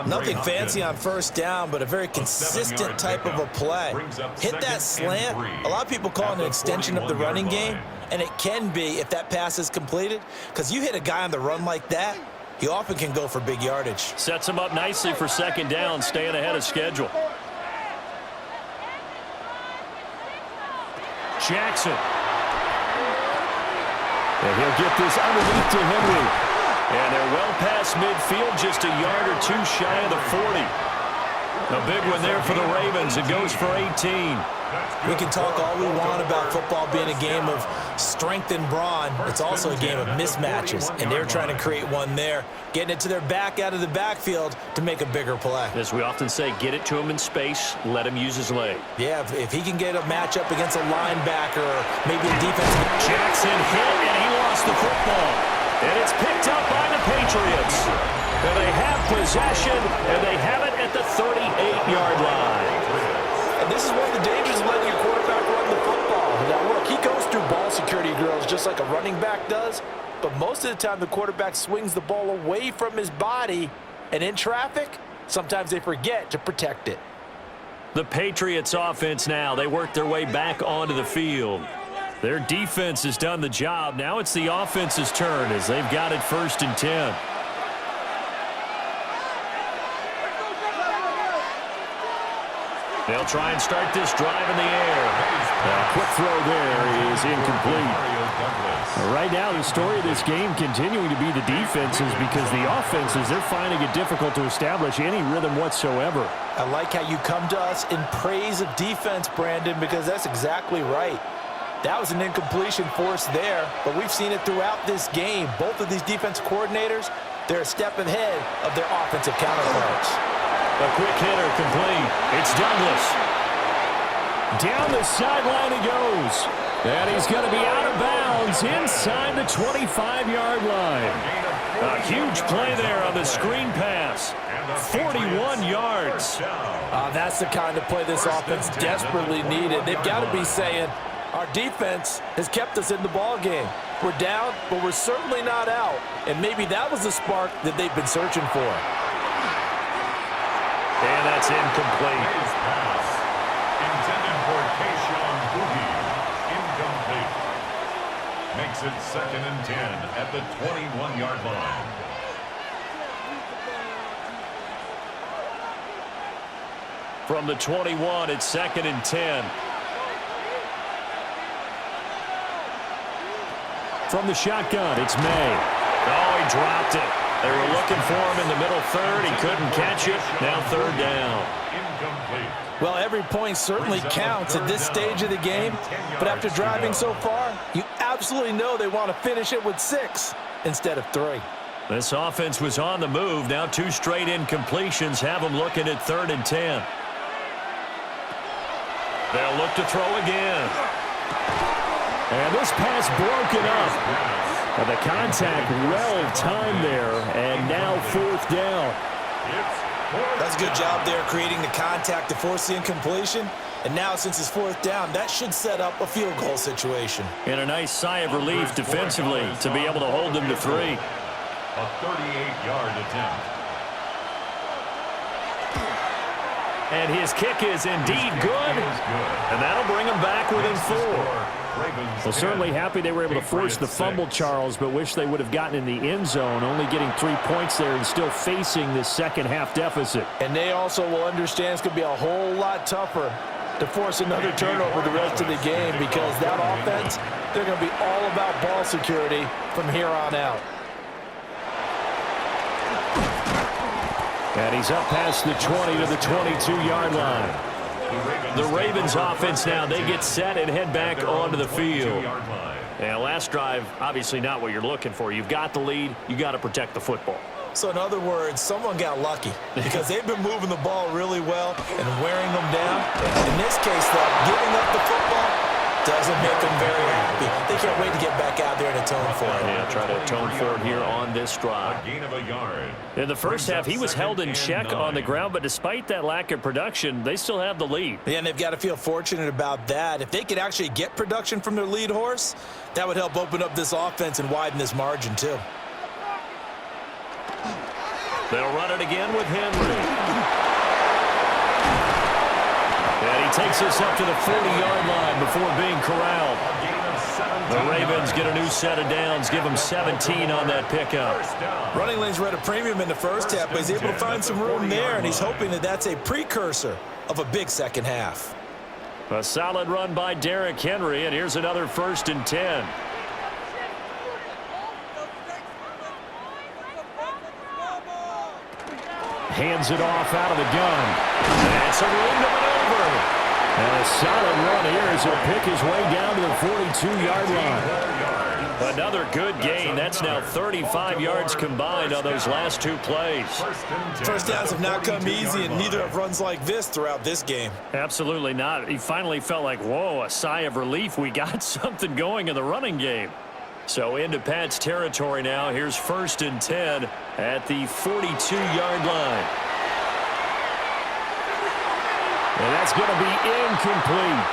Nothing fancy on 1st down, but a very consistent type of a play. Hit that slant. A lot of people call it an extension of the running game, and it can be if that pass is completed, because you hit a guy on the run like that, he often can go for big yardage. Sets him up nicely for 2nd down, staying ahead of schedule. Jackson. And he'll get this underneath to Henry. And they're well past midfield, just a yard or 2 shy of the 40. A big one there for the Ravens. It goes for 18. We can talk all we want about football being a game of strength and brawn. It's also a game of mismatches, and they're trying to create one there, getting it to their back out of the backfield to make a bigger play. As we often say, get it to him in space, let him use his leg. Yeah, if he can get a matchup against a linebacker or maybe a defensive... Jackson hit, and he lost the football. And it's picked up by the Patriots. And they have possession, and they have it at the 38-yard line. And this is one of the dangers of letting your quarterback run the football. Now, look, he goes through ball security drills just like a running back does, but most of the time the quarterback swings the ball away from his body, and in traffic, sometimes they forget to protect it. The Patriots offense now, they work their way back onto the field. Their defense has done the job. Now it's the offense's turn as they've got it 1st and 10. They'll try and start this drive in the air. A quick throw there is incomplete. Right now, the story of this game continuing to be the defenses, because the offenses, they're finding it difficult to establish any rhythm whatsoever. I like how you come to us in praise of defense, Brandon, because that's exactly right. That was an incompletion forced there, but we've seen it throughout this game. Both of these defense coordinators, they're a step ahead of their offensive counterparts. A quick hitter complete. It's Douglas. Down the sideline he goes. And he's going to be out of bounds inside the 25-yard line. A huge play there on the screen pass. 41 yards. That's the kind of play this offense desperately needed. They've got to be saying, our defense has kept us in the ball game. We're down, but we're certainly not out. And maybe that was the spark that they've been searching for. And that's incomplete. Pass intended for Kayshawn Boogie. Incomplete. Makes it 2nd and 10 at the 21-yard line. From the 21, it's 2nd and 10. From the shotgun, it's May. Oh, he dropped it. They were looking for him in the middle third. He couldn't catch it. Now 3rd down. Incomplete. Well, every point certainly counts at this stage of the game, but after driving so far, you absolutely know they want to finish it with 6 instead of 3. This offense was on the move. Now 2 straight incompletions have them looking at 3rd and 10. They'll look to throw again. And this pass broken up. And the contact well-timed there, and now 4th down. That's a good job there creating the contact to force the incompletion. And now, since it's 4th down, that should set up a field goal situation. And a nice sigh of relief defensively to be able to hold them to 3. A 38-yard attempt. And his kick is indeed good. And that'll bring him back within 4. Well, certainly happy they were able to force the fumble, Charles, but wish they would have gotten in the end zone, only getting 3 points there and still facing this second-half deficit. And they also will understand it's going to be a whole lot tougher to force another turnover the rest of the game, because that offense, they're going to be all about ball security from here on out. And he's up past the 20 to the 22-yard line. The Ravens offense now, they get set and head back onto the field. Yeah, last drive, obviously not what you're looking for. You've got the lead. You got to protect the football. So in other words, someone got lucky because they've been moving the ball really well and wearing them down. In this case, though, giving up the football doesn't make them very happy. They can't wait to get back out there and atone for it. Yeah, try to atone for it here on this drive. Gain of a yard. In the first half, he was held in check on the ground, but despite that lack of production, they still have the lead. Yeah, and they've got to feel fortunate about that. If they could actually get production from their lead horse, that would help open up this offense and widen this margin, too. They'll run it again with Henry. And he takes us up to the 40-yard line before being corralled. The Ravens get a new set of downs, give them 17 on that pickup. Running lanes were at a premium in the first half, but he's able to find some room there, and he's hoping that that's a precursor of a big second half. A solid run by Derrick Henry, and here's another 1st and 10. Hands it off out of the gun. That's a room to maneuver. And a solid run here as he'll pick his way down to the 42-yard line. Another good gain. That's now 35 yards combined on those last 2 plays. First downs have not come easy, and neither have runs like this throughout this game. Absolutely not. He finally felt like, whoa, a sigh of relief. We got something going in the running game. So into Pat's territory now. Here's 1st and 10 at the 42-yard line. And that's going to be incomplete.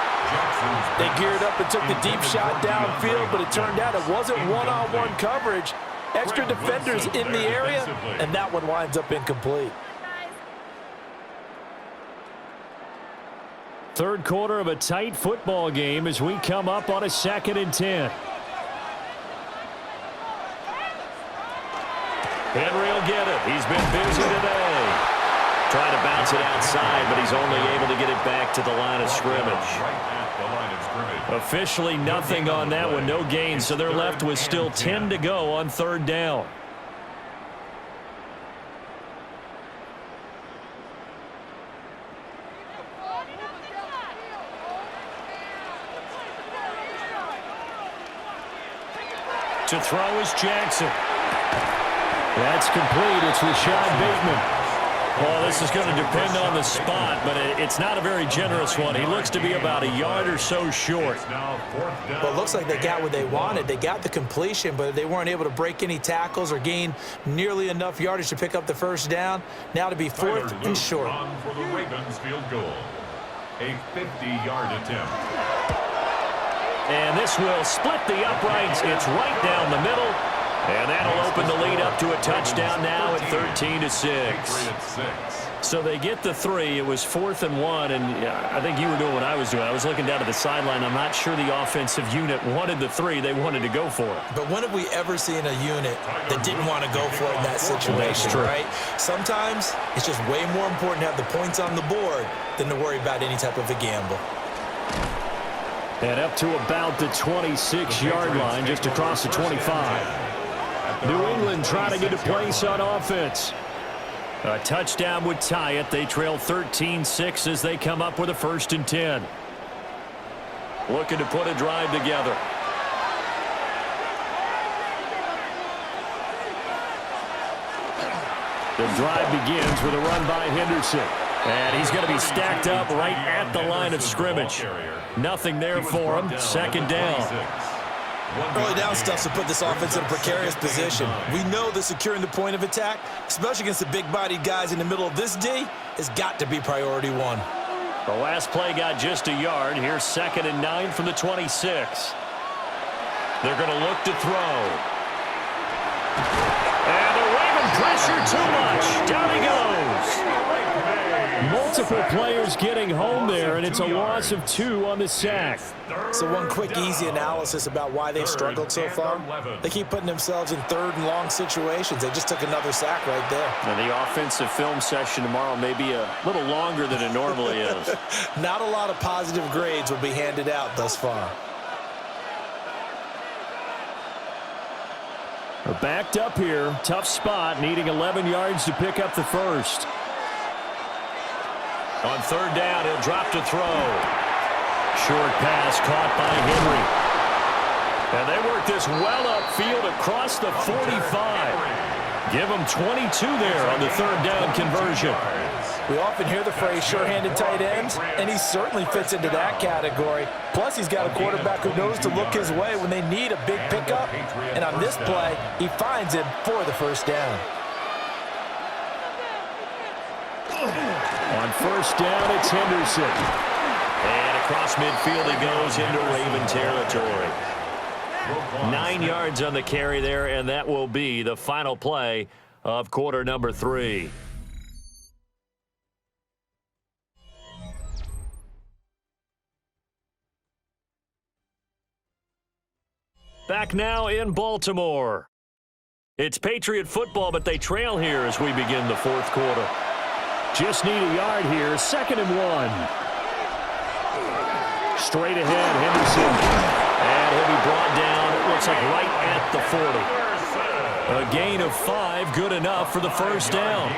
They geared up and took the deep shot downfield, but it turned out it wasn't one-on-one coverage. Extra defenders in the area, and that one winds up incomplete. Third quarter of a tight football game as we come up on a 2nd and 10. Henry will get it. He's been busy today. Trying to bounce it outside, but he's only able to get it back to the line of scrimmage. Officially nothing on that one, no gain, so they're left with still 10 to go on 3rd down. To throw is Jackson. That's complete. It's Rashad Bateman. Well, this is going to depend on the spot, but it's not a very generous one. He looks to be about a yard or so short. Well, it looks like they got what they wanted. They got the completion, but they weren't able to break any tackles or gain nearly enough yardage to pick up the 1st down. Now to be 4th and short. For the Ravens field goal. A 50-yard attempt. And this will split the uprights. It's right down the middle. And that'll open the lead up to a touchdown now at 13-6. So they get the 3. It was 4th and 1, and I think you were doing what I was doing. I was looking down to the sideline. I'm not sure the offensive unit wanted the 3. They wanted to go for it. But when have we ever seen a unit that didn't want to go for it in that situation, right? Sometimes it's just way more important to have the points on the board than to worry about any type of a gamble. And up to about the 26-yard line, just across the 25. New England trying to get a place on offense. A touchdown would tie it. They trail 13-6 as they come up with a 1st and 10. Looking to put a drive together. The drive begins with a run by Henderson. And he's going to be stacked up right at the line of scrimmage. Nothing there for him. 2nd down. Early down stuff to put this offense in a precarious position. We know that securing the point of attack, especially against the big-bodied guys in the middle of this D, has got to be priority 1. The last play got just a yard. Here's 2nd and 9 from the 26. They're going to look to throw. And the Raven pressure too much. Down he goes. Multiple players getting home there, and it's a loss of 2 on the sack. So one quick, easy analysis about why they've struggled so far. They keep putting themselves in 3rd and long situations. They just took another sack right there. And the offensive film session tomorrow may be a little longer than it normally is. Not a lot of positive grades will be handed out thus far. They're backed up here. Tough spot, needing 11 yards to pick up the 1st. On 3rd down, he'll drop to throw. Short pass caught by Henry. And they work this well upfield across the 45. Give them 22 there on the 3rd down conversion. We often hear the phrase sure-handed tight ends, and he certainly fits into that category. Plus, he's got a quarterback who knows to look his way when they need a big pickup. And on this play, he finds him for the 1st down. On 1st down, it's Henderson. And across midfield he goes into Raven territory. 9 yards on the carry there, and that will be the final play of quarter number 3. Back now in Baltimore. It's Patriot football, but they trail here as we begin the 4th quarter. Just need a yard here. 2nd and 1. Straight ahead, Henderson. And he'll be brought down, it looks like right at the 40. A gain of 5, good enough for the 1st down.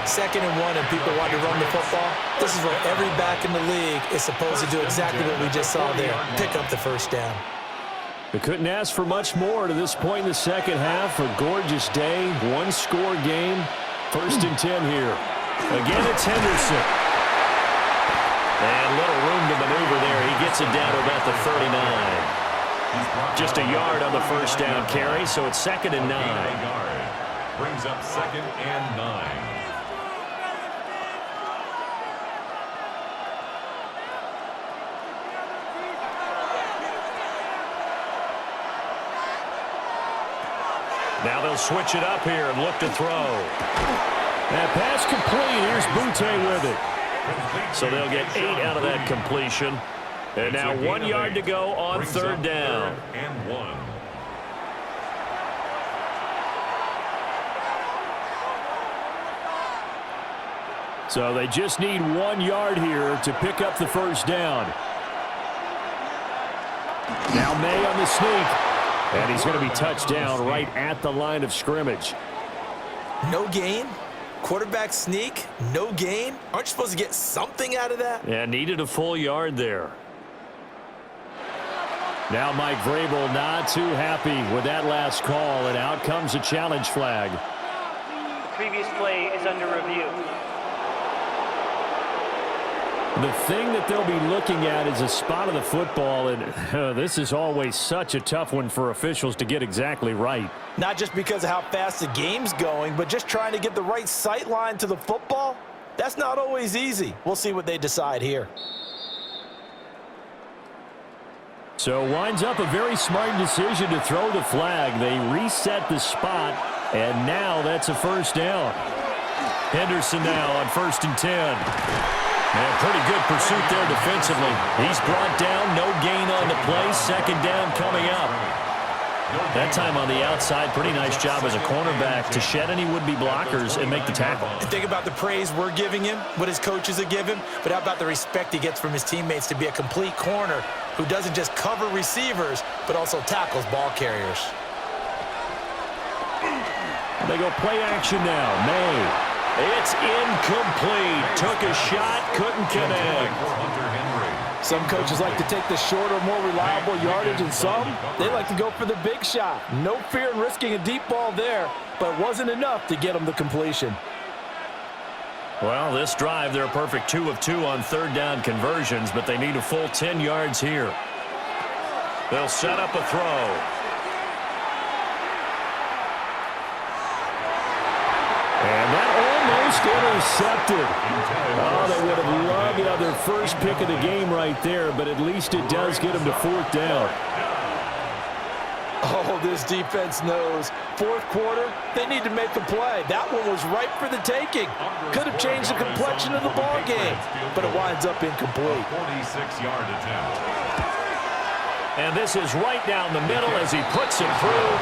2nd and 1, and people want to run the football. This is where every back in the league is supposed to do exactly what we just saw there. Pick up the 1st down. They couldn't ask for much more to this point in the 2nd half. A gorgeous day, 1-score game. 1st and 10 here. Again, it's Henderson. And little room to maneuver there. He gets it down to about the 39. Just a yard on the 1st down carry, so it's 2nd and 9. Brings up 2nd and 9. Now they'll switch it up here and look to throw. That pass complete. Here's Butte with it. So they'll get 8 out of that completion. And now 1 yard to go on third down. And 1. So they just need 1 yard here to pick up the first down. Now May on the sneak. And he's going to be touched down right at the line of scrimmage. No gain? Quarterback sneak? No gain? Aren't you supposed to get something out of that? Yeah, needed a full yard there. Now Mike Vrabel not too happy with that last call, and out comes a challenge flag. The previous play is under review. The thing that they'll be looking at is a spot of the football, and this is always such a tough one for officials to get exactly right. Not just because of how fast the game's going, but just trying to get the right sight line to the football. That's not always easy. We'll see what they decide here. So winds up a very smart decision to throw the flag. They reset the spot, and now that's a first down. Henderson now on 1st and 10. And pretty good pursuit there defensively. He's brought down, no gain on the play. Second down coming up. That time on the outside, pretty nice job as a cornerback to shed any would-be blockers and make the tackle. Think about the praise we're giving him, what his coaches are giving, but how about the respect he gets from his teammates to be a complete corner who doesn't just cover receivers, but also tackles ball carriers. They go play action now. May. It's incomplete. Took a shot, couldn't connect. Some coaches like to take the shorter, more reliable yardage, and some, they like to go for the big shot. No fear in risking a deep ball there, but it wasn't enough to get them the completion. Well, this drive, they're a perfect 2 of 2 on third down conversions, but they need a full 10 yards here. They'll set up a throw. And that almost intercepted. Oh, they would have loved to have their first pick of the game right there, but at least it does get them to 4th down. Oh, this defense knows. 4th quarter, they need to make a play. That one was ripe for the taking. Could have changed the complexion of the ball game, but it winds up incomplete. 46-yard attempt. And this is right down the middle as he puts it through.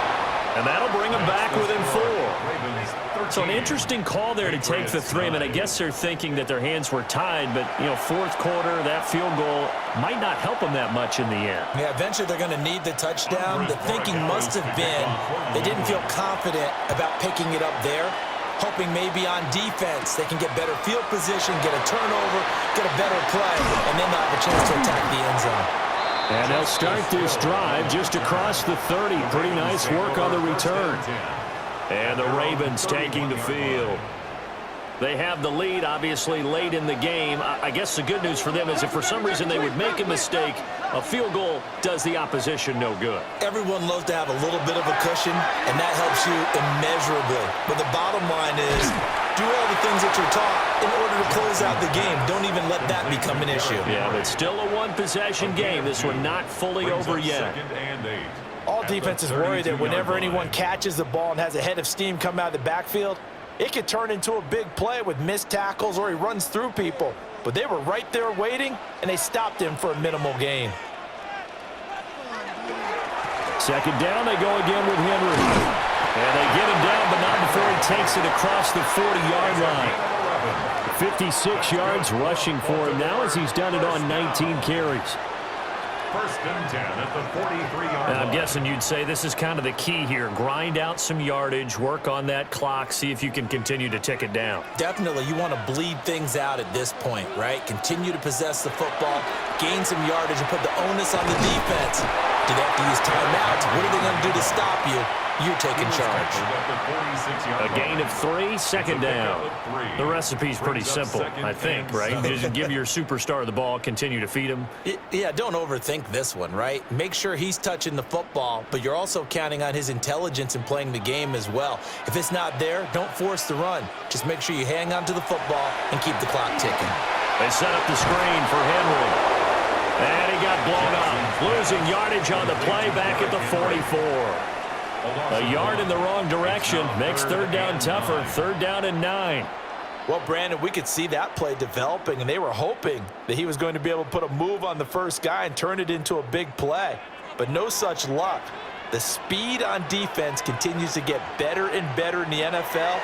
And that'll bring him back within 4. So an interesting call there to take the 3. I mean, I guess they're thinking that their hands were tied, but, 4th quarter, that field goal might not help them that much in the end. Yeah, eventually they're going to need the touchdown. The thinking must have been they didn't feel confident about picking it up there, hoping maybe on defense they can get better field position, get a turnover, get a better play, and then they'll have a chance to attack the end zone. And they'll start this drive just across the 30. Pretty nice work on the return. And the Ravens taking the field. They have the lead, obviously, late in the game. I guess the good news for them is if for some reason they would make a mistake, a field goal does the opposition no good. Everyone loves to have a little bit of a cushion, and that helps you immeasurably. But the bottom line is do all the things that you're taught in order to close out the game. Don't even let that become an issue. Yeah, but still a one-possession game. This one not fully over yet. All defenses worry that whenever anyone catches the ball and has a head of steam come out of the backfield, it could turn into a big play with missed tackles or he runs through people. But they were right there waiting, and they stopped him for a minimal gain. Second down, they go again with Henry. And they get him down, but not before he takes it across the 40-yard line. 56 yards rushing for him now as he's done it on 19 carries. 1st and 10 at the 43-yard line. I'm guessing you'd say this is kind of the key here. Grind out some yardage, work on that clock, see if you can continue to tick it down. Definitely, you want to bleed things out at this point, right? Continue to possess the football, gain some yardage, and put the onus on the defense. Do they have to use timeouts? What are they going to do to stop you? You're taking charge. A gain of 3, second down. The recipe's pretty simple, I think, right? Just give your superstar the ball, continue to feed him. Yeah, don't overthink this one, right? Make sure he's touching the football, but you're also counting on his intelligence in playing the game as well. If it's not there, don't force the run. Just make sure you hang on to the football and keep the clock ticking. They set up the screen for Henry. And he got blown up. Losing yardage on the play back at the 44. A yard in the wrong direction makes third down tougher. 3rd down and 9. Well, Brandon, we could see that play developing, and they were hoping that he was going to be able to put a move on the first guy and turn it into a big play. But no such luck. The speed on defense continues to get better and better in the NFL.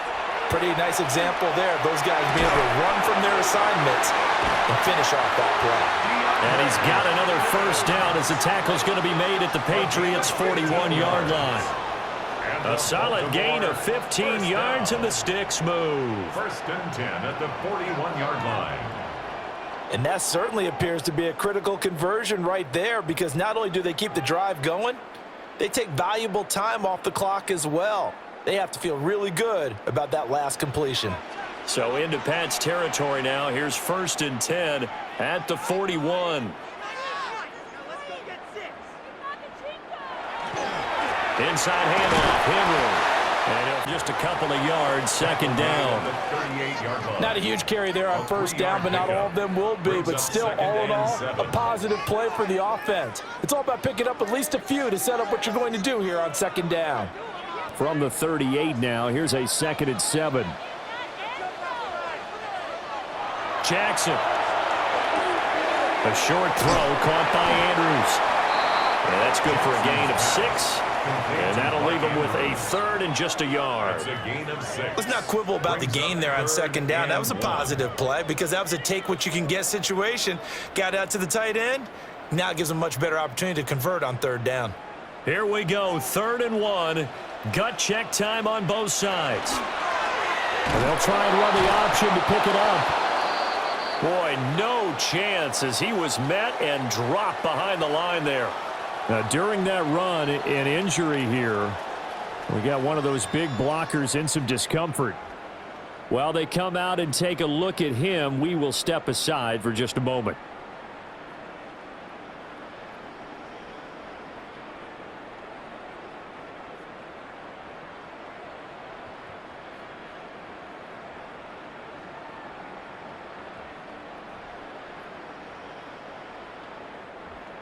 Pretty nice example there of those guys being able to run from their assignments and finish off that play. And he's got another first down as the tackle's going to be made at the Patriots' 41-yard line. A solid gain of 15 yards, and the sticks move. 1st and 10 at the 41-yard line. And that certainly appears to be a critical conversion right there, because not only do they keep the drive going, they take valuable time off the clock as well. They have to feel really good about that last completion. So into Pat's territory now. Here's 1st and 10 at the 41. Inside handoff, Henry. And just a couple of yards, 2nd down. Not a huge carry there on 1st down, but not all of them will be. But still, all in all, a positive play for the offense. It's all about picking up at least a few to set up what you're going to do here on 2nd down. From the 38 now, here's a 2nd and 7. Jackson. A short throw caught by Andrews. And that's good for a gain of 6. And that'll leave him with a 3rd and just a yard. Let's not quibble about the gain there on 2nd down. That was a positive play because that was a take-what-you-can-get situation. Got out to the tight end. Now it gives them a much better opportunity to convert on 3rd down. Here we go, 3rd and 1. Gut check time on both sides. And they'll try and run the option to pick it up. Boy, no chance as he was met and dropped behind the line there. Now, during that run, an injury here. We got one of those big blockers in some discomfort. While they come out and take a look at him, we will step aside for just a moment.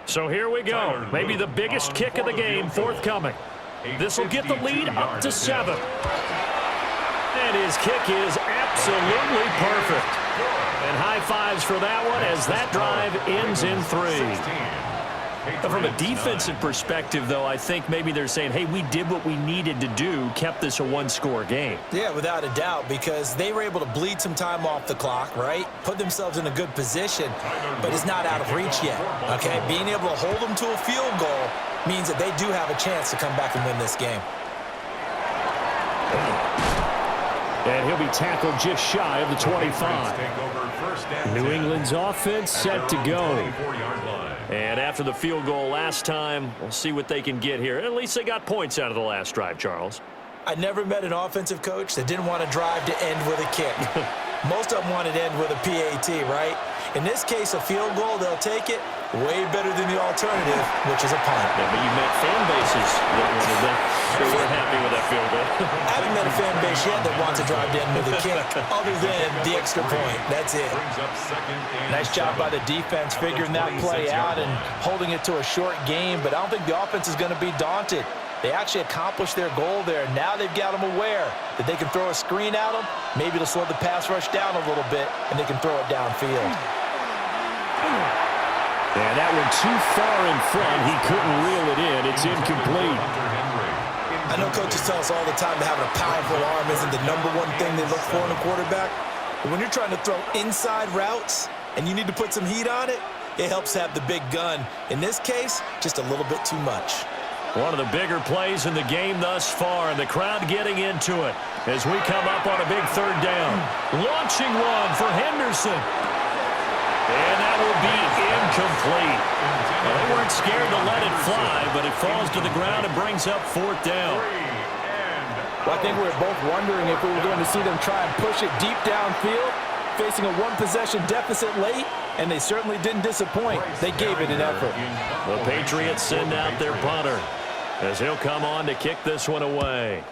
So here we go. Maybe the biggest kick of the game forthcoming. This will get the lead up to 7. And his kick is absolutely perfect. And high fives for that one as that drive ends in 3. From a defensive perspective, though, I think maybe they're saying, hey, we did what we needed to do, kept this a 1-score game. Yeah, without a doubt, because they were able to bleed some time off the clock, right? Put themselves in a good position, but it's not out of reach yet, okay? Being able to hold them to a field goal means that they do have a chance to come back and win this game. And he'll be tackled just shy of the 25. New England's offense set to go. And after the field goal last time, we'll see what they can get here. At least they got points out of the last drive, Charles. I never met an offensive coach that didn't want to drive to end with a kick. Most of them wanted to end with a PAT, right? In this case, a field goal, they'll take it. Way better than the alternative, which is a punt. Yeah, but you met fan bases that weren't happy with that field goal. I haven't met a fan base yet that wants to drive to end with a kick, other than the extra point. That's it. Nice job by the defense figuring that play out and holding it to a short game, but I don't think the offense is going to be daunted. They actually accomplished their goal there. Now they've got them aware that they can throw a screen at them, maybe to slow the pass rush down a little bit, and they can throw it downfield. And that one too far in front. He couldn't reel it in. It's incomplete. I know coaches tell us all the time that having a powerful arm isn't the #1 thing they look for in a quarterback. But when you're trying to throw inside routes and you need to put some heat on it, it helps have the big gun. In this case, just a little bit too much. One of the bigger plays in the game thus far, and the crowd getting into it as we come up on a big 3rd down. Launching one for Henderson. And that will be incomplete. Well, they weren't scared to let it fly, but it falls to the ground and brings up 4th down. Well, I think we were both wondering if we were going to see them try and push it deep downfield, facing a 1-possession deficit late, and they certainly didn't disappoint. They gave it an effort. The Patriots send out their punter as he'll come on to kick this one away.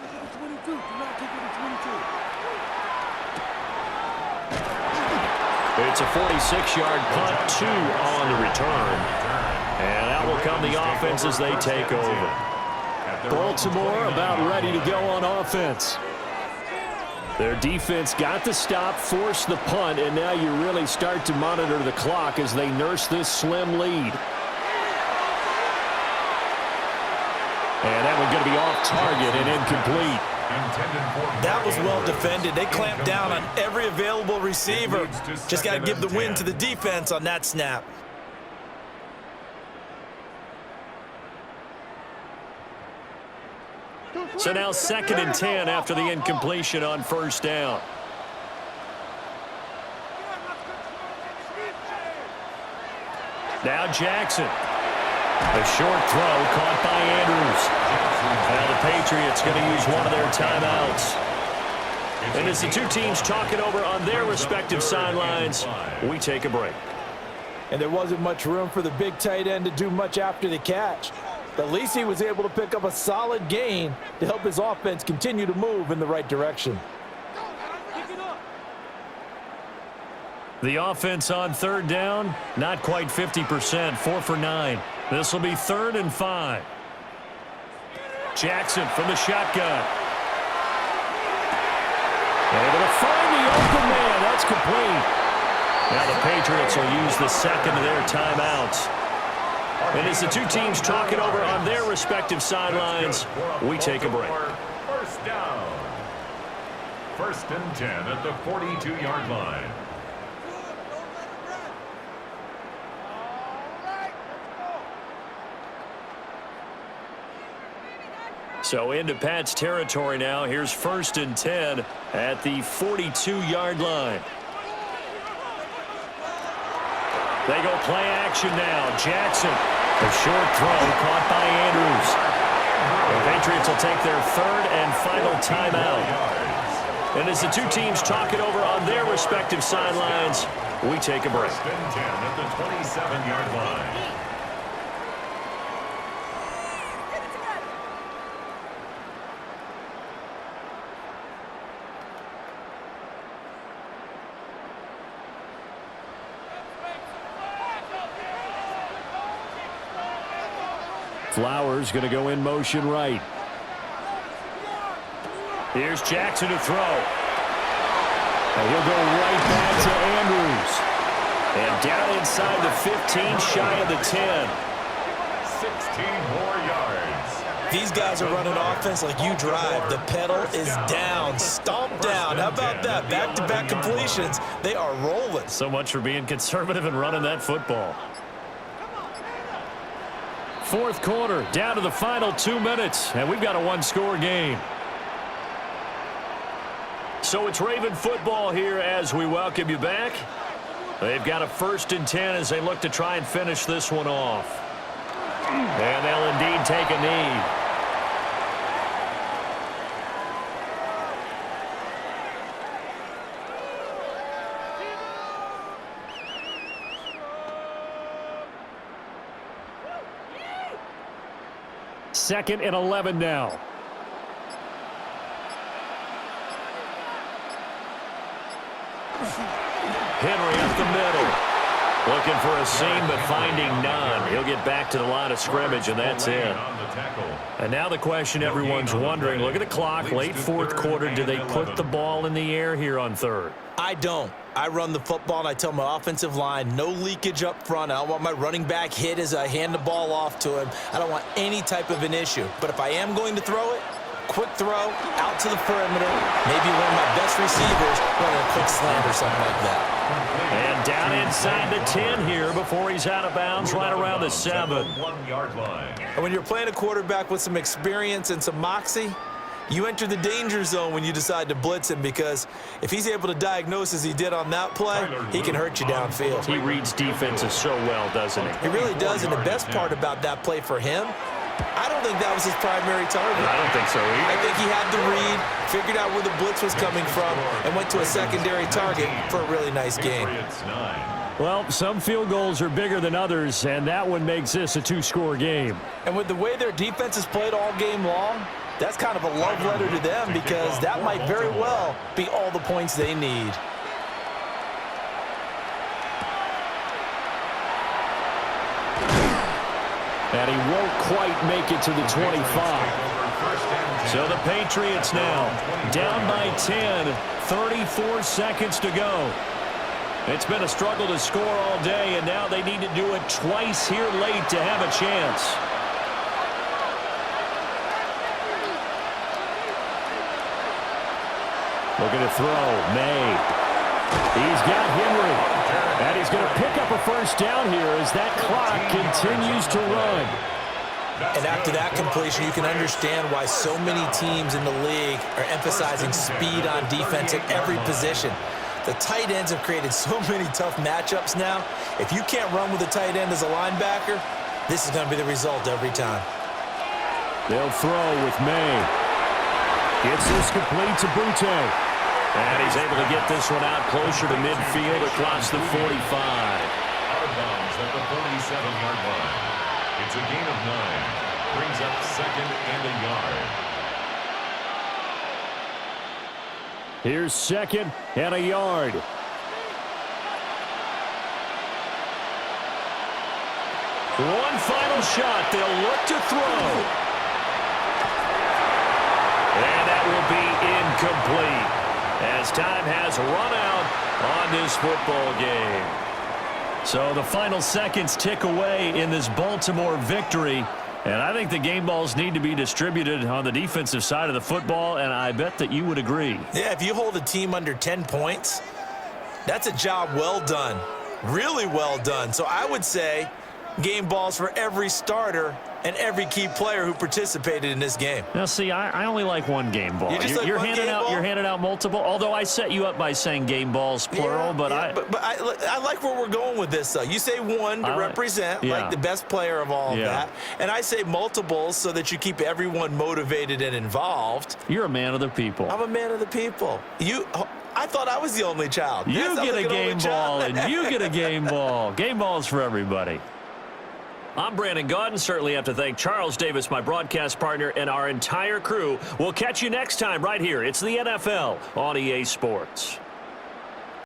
It's a 46-yard punt, 2 on the return. And that will come the offense as they take over. Baltimore about ready to go on offense. Their defense got the stop, forced the punt, and now you really start to monitor the clock as they nurse this slim lead. And that one's going to be off target and incomplete. That was well defended. They clamped down on every available receiver. Just got to give the win to the defense on that snap. So now 2nd and 10 after the incompletion on first down. Now Jackson. The short throw caught by Andrews. Now the Patriots going to use one of their timeouts. And as the two teams talk it over on their respective sidelines, we take a break. And there wasn't much room for the big tight end to do much after the catch. But at least he was able to pick up a solid gain to help his offense continue to move in the right direction. The offense on third down, not quite 50%, 4 for 9. This will be 3rd and 5. Jackson from the shotgun. Able to find the open man. That's complete. Now the Patriots will use the second of their timeouts. And as the two teams talk it over on their respective sidelines, we take a break. First down. 1st and 10 at the 42-yard line. So into Pat's territory now. Here's 1st and 10 at the 42-yard line. They go play action now. Jackson, a short throw caught by Andrews. The Patriots will take their 3rd and final timeout. And as the two teams talk it over on their respective sidelines, we take a break. 1st and 10 at the 27-yard line. Flowers going to go in motion right. Here's Jackson to throw. And he'll go right back to Andrews. And down inside the 15, shy of the 10. 16 more yards. These guys are running offense like you drive. The pedal is down, stomped down. How about that? Back-to-back completions. They are rolling. So much for being conservative and running that football. 4th quarter, down to the final 2 minutes, and we've got a one-score game. So it's Raven football here as we welcome you back. They've got a 1st and 10 as they look to try and finish this one off. And they'll indeed take a knee. Second and 11 now. Henry up the middle. Looking for a seam, but finding none. He'll get back to the line of scrimmage, and that's it. And now the question everyone's wondering, look at the clock, late 4th quarter. Do they put the ball in the air here on 3rd? I don't. I run the football, and I tell my offensive line, no leakage up front. I don't want my running back hit as I hand the ball off to him. I don't want any type of an issue. But if I am going to throw it, quick throw, out to the perimeter, maybe one of my best receivers running a quick slant or something like that. And down inside the 10 here before he's out of bounds, right around the 7. 1-yard line. And when you're playing a quarterback with some experience and some moxie, you enter the danger zone when you decide to blitz him, because if he's able to diagnose as he did on that play, he can hurt you downfield. He reads defenses so well, doesn't he? He really does, and the best part about that play for him, I don't think that was his primary target. I don't think so either. I think he had the read, figured out where the blitz was coming from, and went to a secondary target for a really nice game. Well, some field goals are bigger than others, and that one makes this a 2-score game. And with the way their defense has played all game long, that's kind of a love letter to them, because that might very well be all the points they need. And he won't quite make it to the 25. First and 10. So the Patriots now down by 10, 34 seconds to go. It's been a struggle to score all day, and now they need to do it twice here late to have a chance. Looking to throw. May. He's got Henry. And he's going to pick up a first down here as that clock continues to run. And after that completion, you can understand why so many teams in the league are emphasizing speed on defense at every position. The tight ends have created so many tough matchups now. If you can't run with a tight end as a linebacker, this is going to be the result every time. They'll throw with May. Gets this complete to Butte. And he's able to get this one out closer to midfield across the 45. Out of bounds at the 47-yard line. It's a gain of 9. Brings up second and a yard. Here's second and a yard. One final shot. They'll look to throw. And that will be incomplete, as time has run out on this football game. So the final seconds tick away in this Baltimore victory. And I think the game balls need to be distributed on the defensive side of the football, and I bet that you would agree. Yeah, if you hold a team under 10 points, that's a job well done. Really well done. So I would say game balls for every starter and every key player who participated in this game. Now, see, I only like one game ball. You're handing out multiple, although I set you up by saying game balls, plural. But I like where we're going with this, though. You say one to represent, like the best player of all of that. And I say multiples so that you keep everyone motivated and involved. You're a man of the people. I'm a man of the people. I thought I was the only child. You get a game ball, and you get a game ball. Game balls for everybody. I'm Brandon Gaudin. Certainly have to thank Charles Davis, my broadcast partner, and our entire crew. We'll catch you next time right here. It's the NFL on EA Sports.